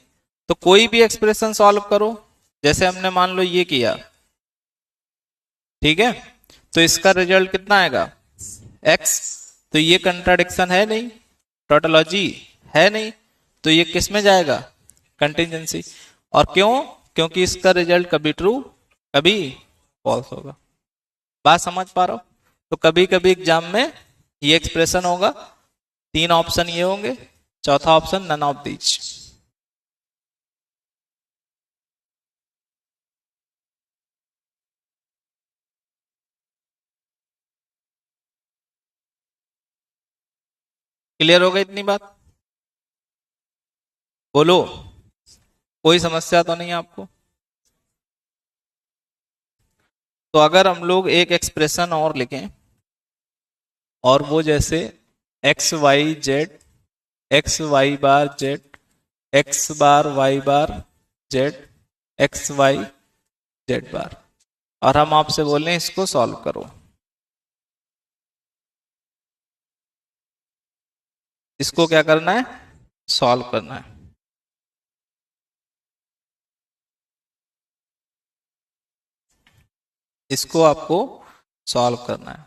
A: तो कोई भी एक्सप्रेशन सॉल्व करो, जैसे हमने मान लो ये किया, ठीक है, तो इसका रिजल्ट कितना आएगा x। तो ये कंट्राडिक्शन है नहीं, टोटोलॉजी है नहीं, तो ये किस में जाएगा? कंटिजेंसी। और क्यों? क्योंकि इसका रिजल्ट कभी ट्रू कभी फॉल्स होगा। बात समझ पा रहा हो? तो कभी कभी एग्जाम में ये एक्सप्रेशन होगा, 3 ऑप्शन ये होंगे, चौथा option none of these. Clear हो गई इतनी बात? बोलो, कोई समस्या तो नहीं है आपको? तो अगर हम लोग एक एक्सप्रेशन और लिखें, और वो जैसे x Y Z, x y bar z, x bar Y bar z, x Y z bar, और हम आपसे बोल रहे हैं इसको सॉल्व करो। इसको क्या करना है? सॉल्व करना है। इसको आपको सॉल्व करना है।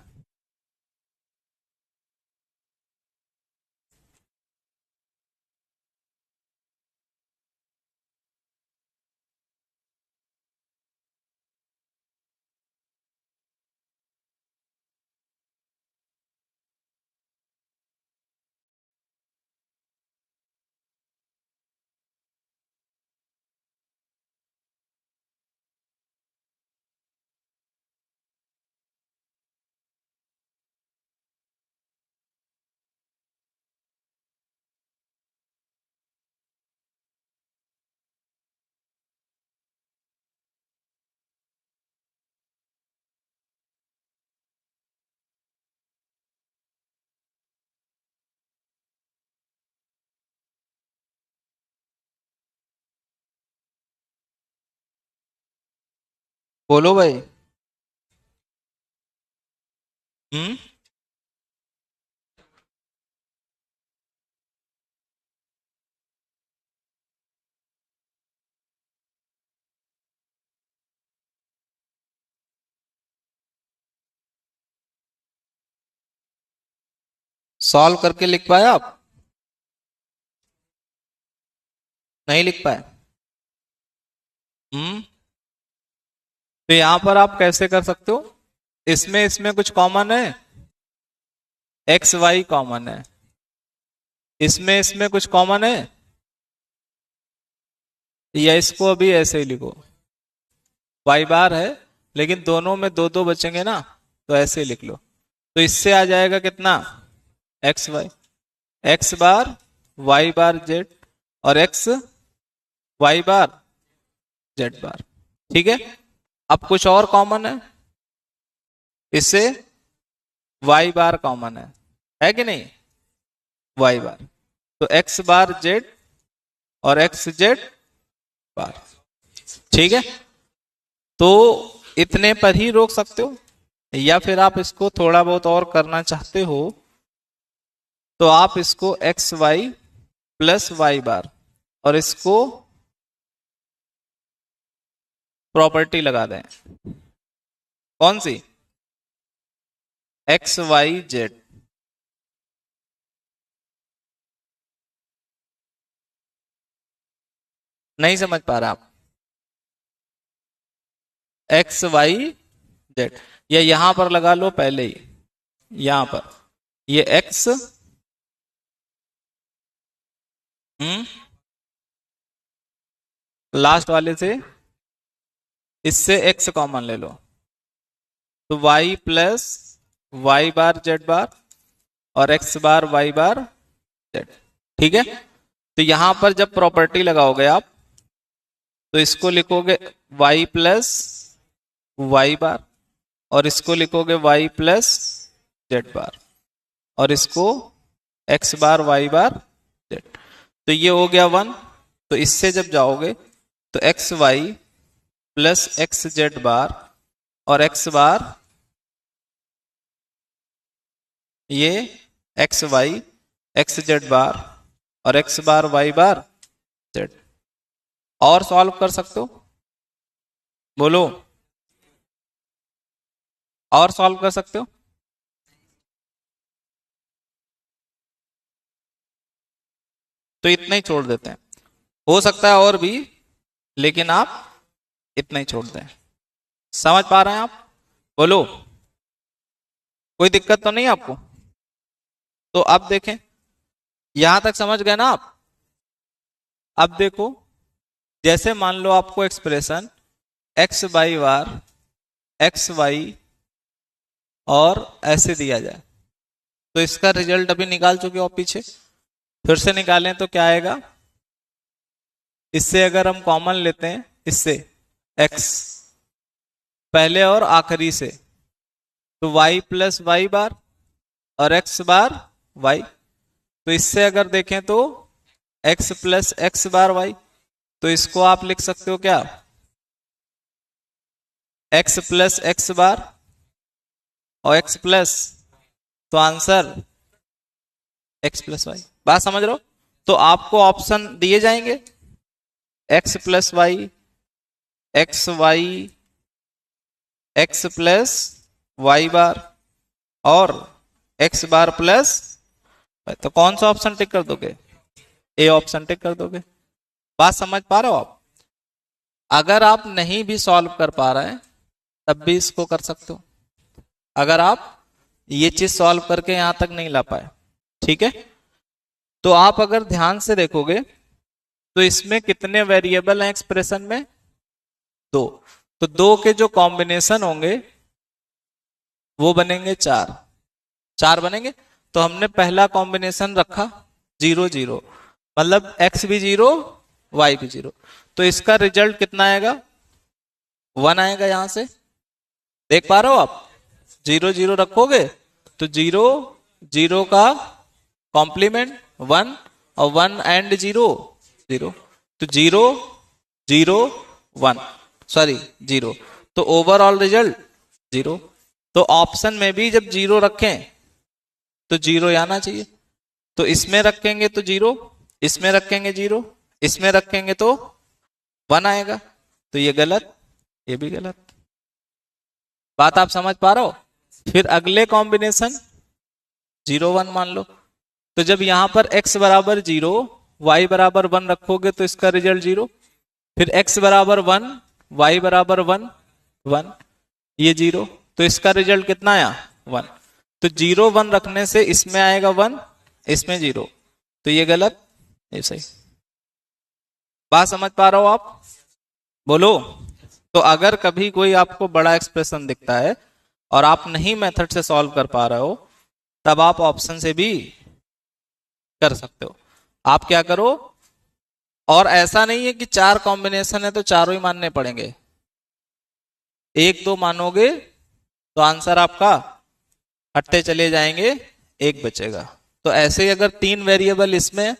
A: बोलो भाई। हम्म, सॉल्व करके लिख पाए आप? नहीं लिख पाए? हम्म, तो यहां पर आप कैसे कर सकते हो? इसमें इसमें कुछ कॉमन है, एक्स वाई कॉमन है, इसमें इसमें कुछ कॉमन है, या इसको अभी ऐसे ही लिखो, वाई बार है, लेकिन दोनों में दो दो बचेंगे ना, तो ऐसे ही लिख लो। तो इससे आ जाएगा कितना? X y, x bar Y bar z, और एक्स वाई बार जेड बार। ठीक है, अब कुछ और कॉमन है, इससे वाई बार कॉमन है कि नहीं? वाई बार, तो एक्स बार जेड और एक्स जेड बार। ठीक है, तो इतने पर ही रोक सकते हो, या फिर आप इसको थोड़ा बहुत और करना चाहते हो तो आप इसको x y plus y bar, और इसको प्रॉपर्टी लगा दें। कौन सी? X Y Z. नहीं समझ पा रहा आप? एक्स वाई जेड, या यहां पर लगा लो पहले ही, यहां पर ये एक्स, लास्ट वाले से इससे एक्स कॉमन ले लो, तो Y plus y bar Z bar और x bar Y bar Z. ठीक है, तो यहां पर जब प्रॉपर्टी लगाओगे आप, तो इसको लिखोगे वाई प्लस वाई बार, और इसको लिखोगे वाई प्लस जेड बार, और इसको x bar Y bar Z. तो ये हो गया 1। तो इससे जब जाओगे तो x y plus x z bar और एक्स बार, ये x y x z bar और x bar Y bar z. और सॉल्व कर सकते हो, बोलो, और सॉल्व कर सकते हो? तो इतना ही छोड़ देते हैं, हो सकता है और भी, लेकिन आप इतना ही छोड़ दें। समझ पा रहे हैं आप? बोलो, कोई दिक्कत तो नहीं आपको? तो अब देखें, यहां तक समझ गए ना आप? अब देखो, जैसे मान लो आपको expression X by bar X Y और ऐसे दिया जाए, तो इसका रिजल्ट अभी निकाल चुके हो पीछे, फिर से निकालें तो क्या आएगा? इससे अगर हम कॉमन लेते हैं, इससे x पहले और आखिरी से, तो y प्लस वाई बार और x बार y। तो इससे अगर देखें तो x प्लस एक्स बार y, तो इसको आप लिख सकते हो क्या? x प्लस एक्स बार और x प्लस, तो आंसर x प्लस वाई। बात समझ रहे हो? तो आपको ऑप्शन दिए जाएंगे x plus Y, x y, x plus y bar और एक्स बार प्लस, तो कौन सा ऑप्शन टिक कर दोगे? ए ऑप्शन टिक कर दोगे। बात समझ पा रहे हो आप? अगर आप नहीं भी सॉल्व कर पा रहे हैं तब भी इसको कर सकते हो, अगर आप ये चीज सॉल्व करके यहां तक नहीं ला पाए, ठीक है? तो आप अगर ध्यान से देखोगे तो इसमें कितने वेरिएबल हैं एक्सप्रेशन में? 2। तो 2 के जो कॉम्बिनेशन होंगे वो बनेंगे 4। 4 बनेंगे। तो हमने पहला कॉम्बिनेशन रखा 0 0, मतलब x भी 0 y भी 0, तो इसका रिजल्ट कितना आएगा? 1 आएगा। यहां से देख पा रहे हो आप? 0 0 रखोगे तो 0 0 का कॉम्प्लीमेंट 1 और 1 एंड 0 0, तो 0 0 1, सॉरी 0, तो ओवरऑल रिजल्ट 0। तो ऑप्शन में भी जब 0 रखें तो 0 आना चाहिए। तो इसमें रखेंगे तो 0, इसमें रखेंगे 0, इसमें रखेंगे तो 1 आएगा। तो ये गलत, ये भी गलत। बात आप समझ पा रहे हो? फिर अगले कॉम्बिनेशन 0 1 मान लो, तो जब यहां पर x बराबर 0 y बराबर 1 रखोगे तो इसका रिजल्ट 0। फिर x बराबर 1 y बराबर 1 1, ये 0, तो इसका रिजल्ट कितना आया? 1। तो 0 1 रखने से इसमें आएगा 1, इसमें 0, तो ये गलत, ये सही। बात समझ पा रहे हो आप? बोलो। तो अगर कभी कोई आपको बड़ा एक्सप्रेशन दिखता है और आप नहीं मेथड से सॉल्व कर पा रहे हो, तब आप ऑप्शन से भी कर सकते हो। आप क्या करो, और ऐसा नहीं है कि 4 कॉम्बिनेशन है तो चारों ही मानने पड़ेंगे, 1 2 मानोगे तो आंसर आपका हटते चले जाएंगे, 1 बचेगा। तो ऐसे ही अगर 3 वेरिएबल इसमें,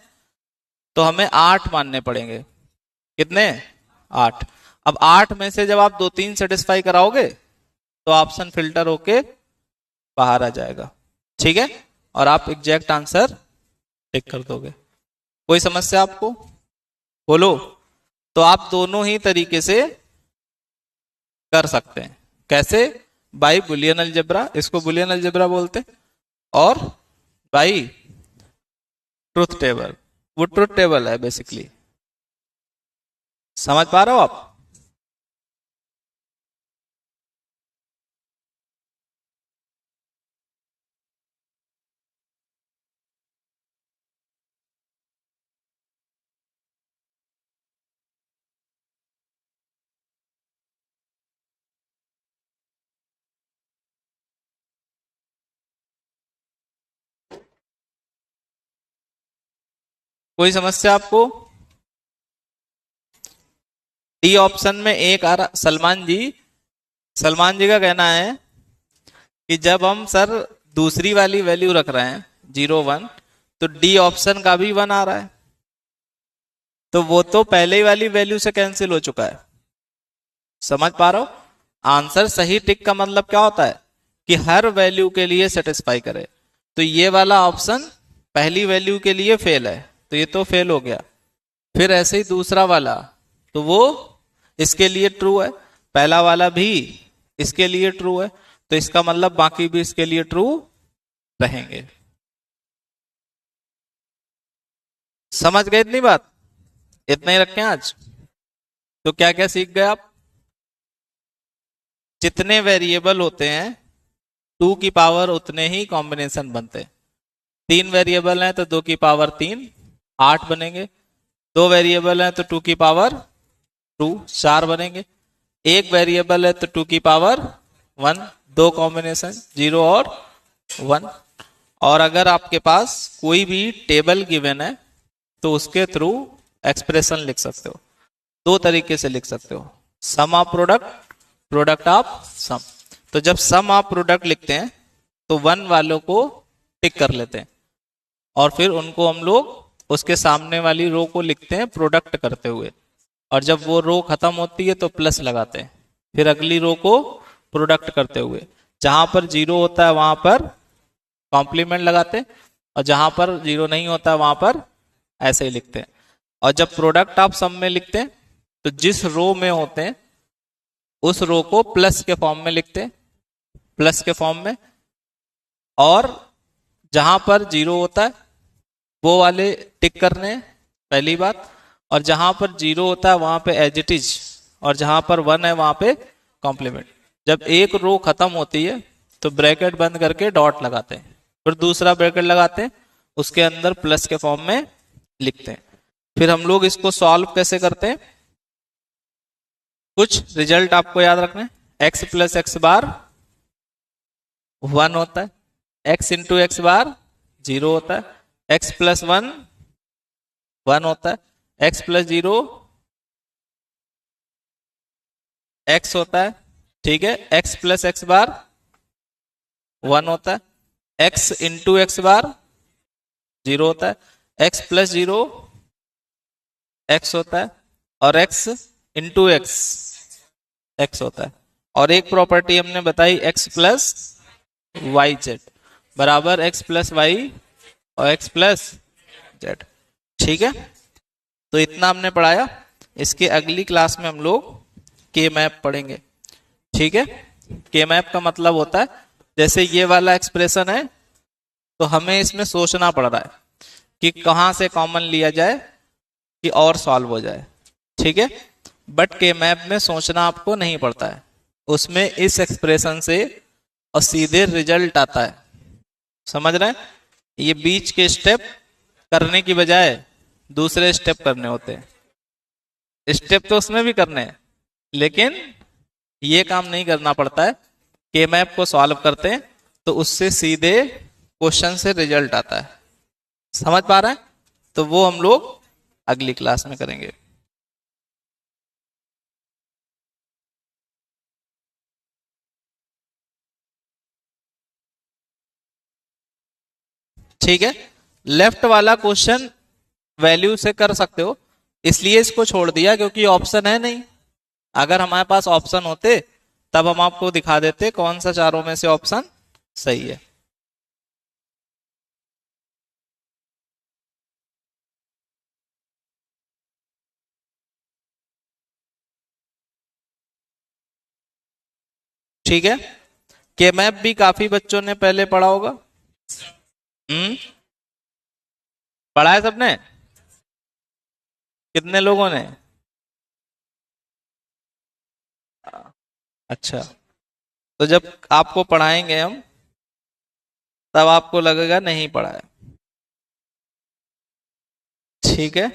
A: तो हमें 8 मानने पड़ेंगे। कितने? 8। अब 8 में से जब आप 2 3 सेटिस्फाई कराओगे तो ऑप्शन फिल्टर होके बाहर आ जाएगा, ठीक है? और आप एग्जैक्ट आंसर टिक कर दोगे। कोई समस्या आपको? बोलो। तो आप दोनों ही तरीके से कर सकते हैं। कैसे? बाई बुलियन अलजेब्रा, इसको बुलियन अलजेब्रा बोलते, और बाई ट्रुथ टेबल, वो ट्रुथ टेबल है बेसिकली। समझ पा रहे हो आप? कोई समस्या आपको? डी ऑप्शन में एक आ रहा, सलमान जी, सलमान जी का कहना है कि जब हम सर दूसरी वाली वैल्यू रख रहे हैं 0 1, तो डी ऑप्शन का भी 1 आ रहा है, तो वो तो पहले वाली वैल्यू से कैंसिल हो चुका है। समझ पा रहे हो? आंसर सही टिक का मतलब क्या होता है कि हर वैल्यू के लिए सेटिस्फाई करे। तो ये वाला ऑप्शन पहली वैल्यू के लिए फेल है, तो ये तो फेल हो गया। फिर ऐसे ही दूसरा वाला, तो वो इसके लिए ट्रू है, पहला वाला भी इसके लिए ट्रू है, तो इसका मतलब बाकी भी इसके लिए ट्रू रहेंगे। समझ गए इतनी बात? इतना ही रखें आज। तो क्या क्या सीख गए आप? जितने वेरिएबल होते हैं 2 की पावर उतने ही कॉम्बिनेशन बनते हैं। 3 वेरिएबल हैं तो 2 की पावर 3 8 बनेंगे। 2 वेरिएबल हैं तो 2 की पावर 2 4 बनेंगे। 1 वेरिएबल है तो 2 की पावर 1 2 कॉम्बिनेशन 0 और 1। और अगर आपके पास कोई भी टेबल गिवन है तो उसके थ्रू एक्सप्रेशन लिख सकते हो। 2 तरीके से लिख सकते हो, सम of product, product of some. तो जब सम ऑफ प्रोडक्ट लिखते हैं तो 1 वालों को टिक कर लेते हैं और फिर उनको हम लोग उसके सामने वाली रो को लिखते हैं प्रोडक्ट करते हुए, और जब वो रो खत्म होती है तो प्लस लगाते हैं, फिर अगली रो को प्रोडक्ट करते हुए जहां पर 0 होता है वहां पर कॉम्प्लीमेंट लगाते हैं, और जहां पर 0 नहीं होता है वहां पर ऐसे ही लिखते हैं। और जब प्रोडक्ट ऑफ सम में लिखते हैं तो जिस रो में होते हैं उस रो को प्लस के फॉर्म में लिखते हैं, प्लस के फॉर्म में, और जहां पर 0 होता है वो वाले टिक करने हैं, पहली बात। और जहां पर 0 होता है वहां पे एज इट इज, और जहां पर 1 है वहां पे कॉम्प्लीमेंट। जब एक रो खत्म होती है तो ब्रैकेट बंद करके डॉट लगाते हैं, फिर दूसरा ब्रैकेट लगाते हैं, उसके अंदर प्लस के फॉर्म में लिखते हैं। फिर हम लोग इसको सॉल्व कैसे करते हैं? कुछ रिजल्ट आपको याद रखना है। x प्लस एक्स बार 1 होता है, x इंटू एक्स बार 0 होता है, x प्लस 1 1 होता है, x प्लस 0 x होता है, ठीक है। x प्लस एक्स बार 1 होता है, x इंटू एक्स बार 0 होता है, x प्लस 0 x होता है, और x इंटू एक्स x होता है। और एक प्रॉपर्टी हमने बताई x प्लस वाई जेड बराबर x प्लस वाई और x प्लस जेड, ठीक है। तो इतना हमने पढ़ाया। इसके अगली क्लास में हम लोग के मैप पढ़ेंगे, ठीक है। के मैप का मतलब होता है जैसे ये वाला एक्सप्रेशन है तो हमें इसमें सोचना पड़ रहा है कि कहां से कॉमन लिया जाए कि और सॉल्व हो जाए, ठीक है। बट के मैप में सोचना आपको नहीं पड़ता है, उसमें इस एक्सप्रेशन से और सीधे रिजल्ट आता है। समझ रहे हैं? ये बीच के स्टेप करने की बजाय दूसरे स्टेप करने होते हैं। स्टेप तो उसमें भी करने हैं लेकिन ये काम नहीं करना पड़ता है। के मैप को सॉल्व करते हैं तो उससे सीधे क्वेश्चन से रिजल्ट आता है। समझ पा रहे हैं? तो वो हम लोग अगली क्लास में करेंगे। ठीक है। लेफ्ट वाला क्वेश्चन वैल्यू से कर सकते हो, इसलिए इसको छोड़ दिया क्योंकि ऑप्शन है नहीं। अगर हमारे पास ऑप्शन होते तब हम आपको दिखा देते कौन सा चारों में से ऑप्शन सही है। ठीक है। के मैप भी काफी बच्चों ने पहले पढ़ा होगा। पढ़ा है सबने? कितने लोगों ने? अच्छा, तो जब आपको पढ़ाएंगे हम तब आपको लगेगा नहीं पढ़ा है, ठीक है।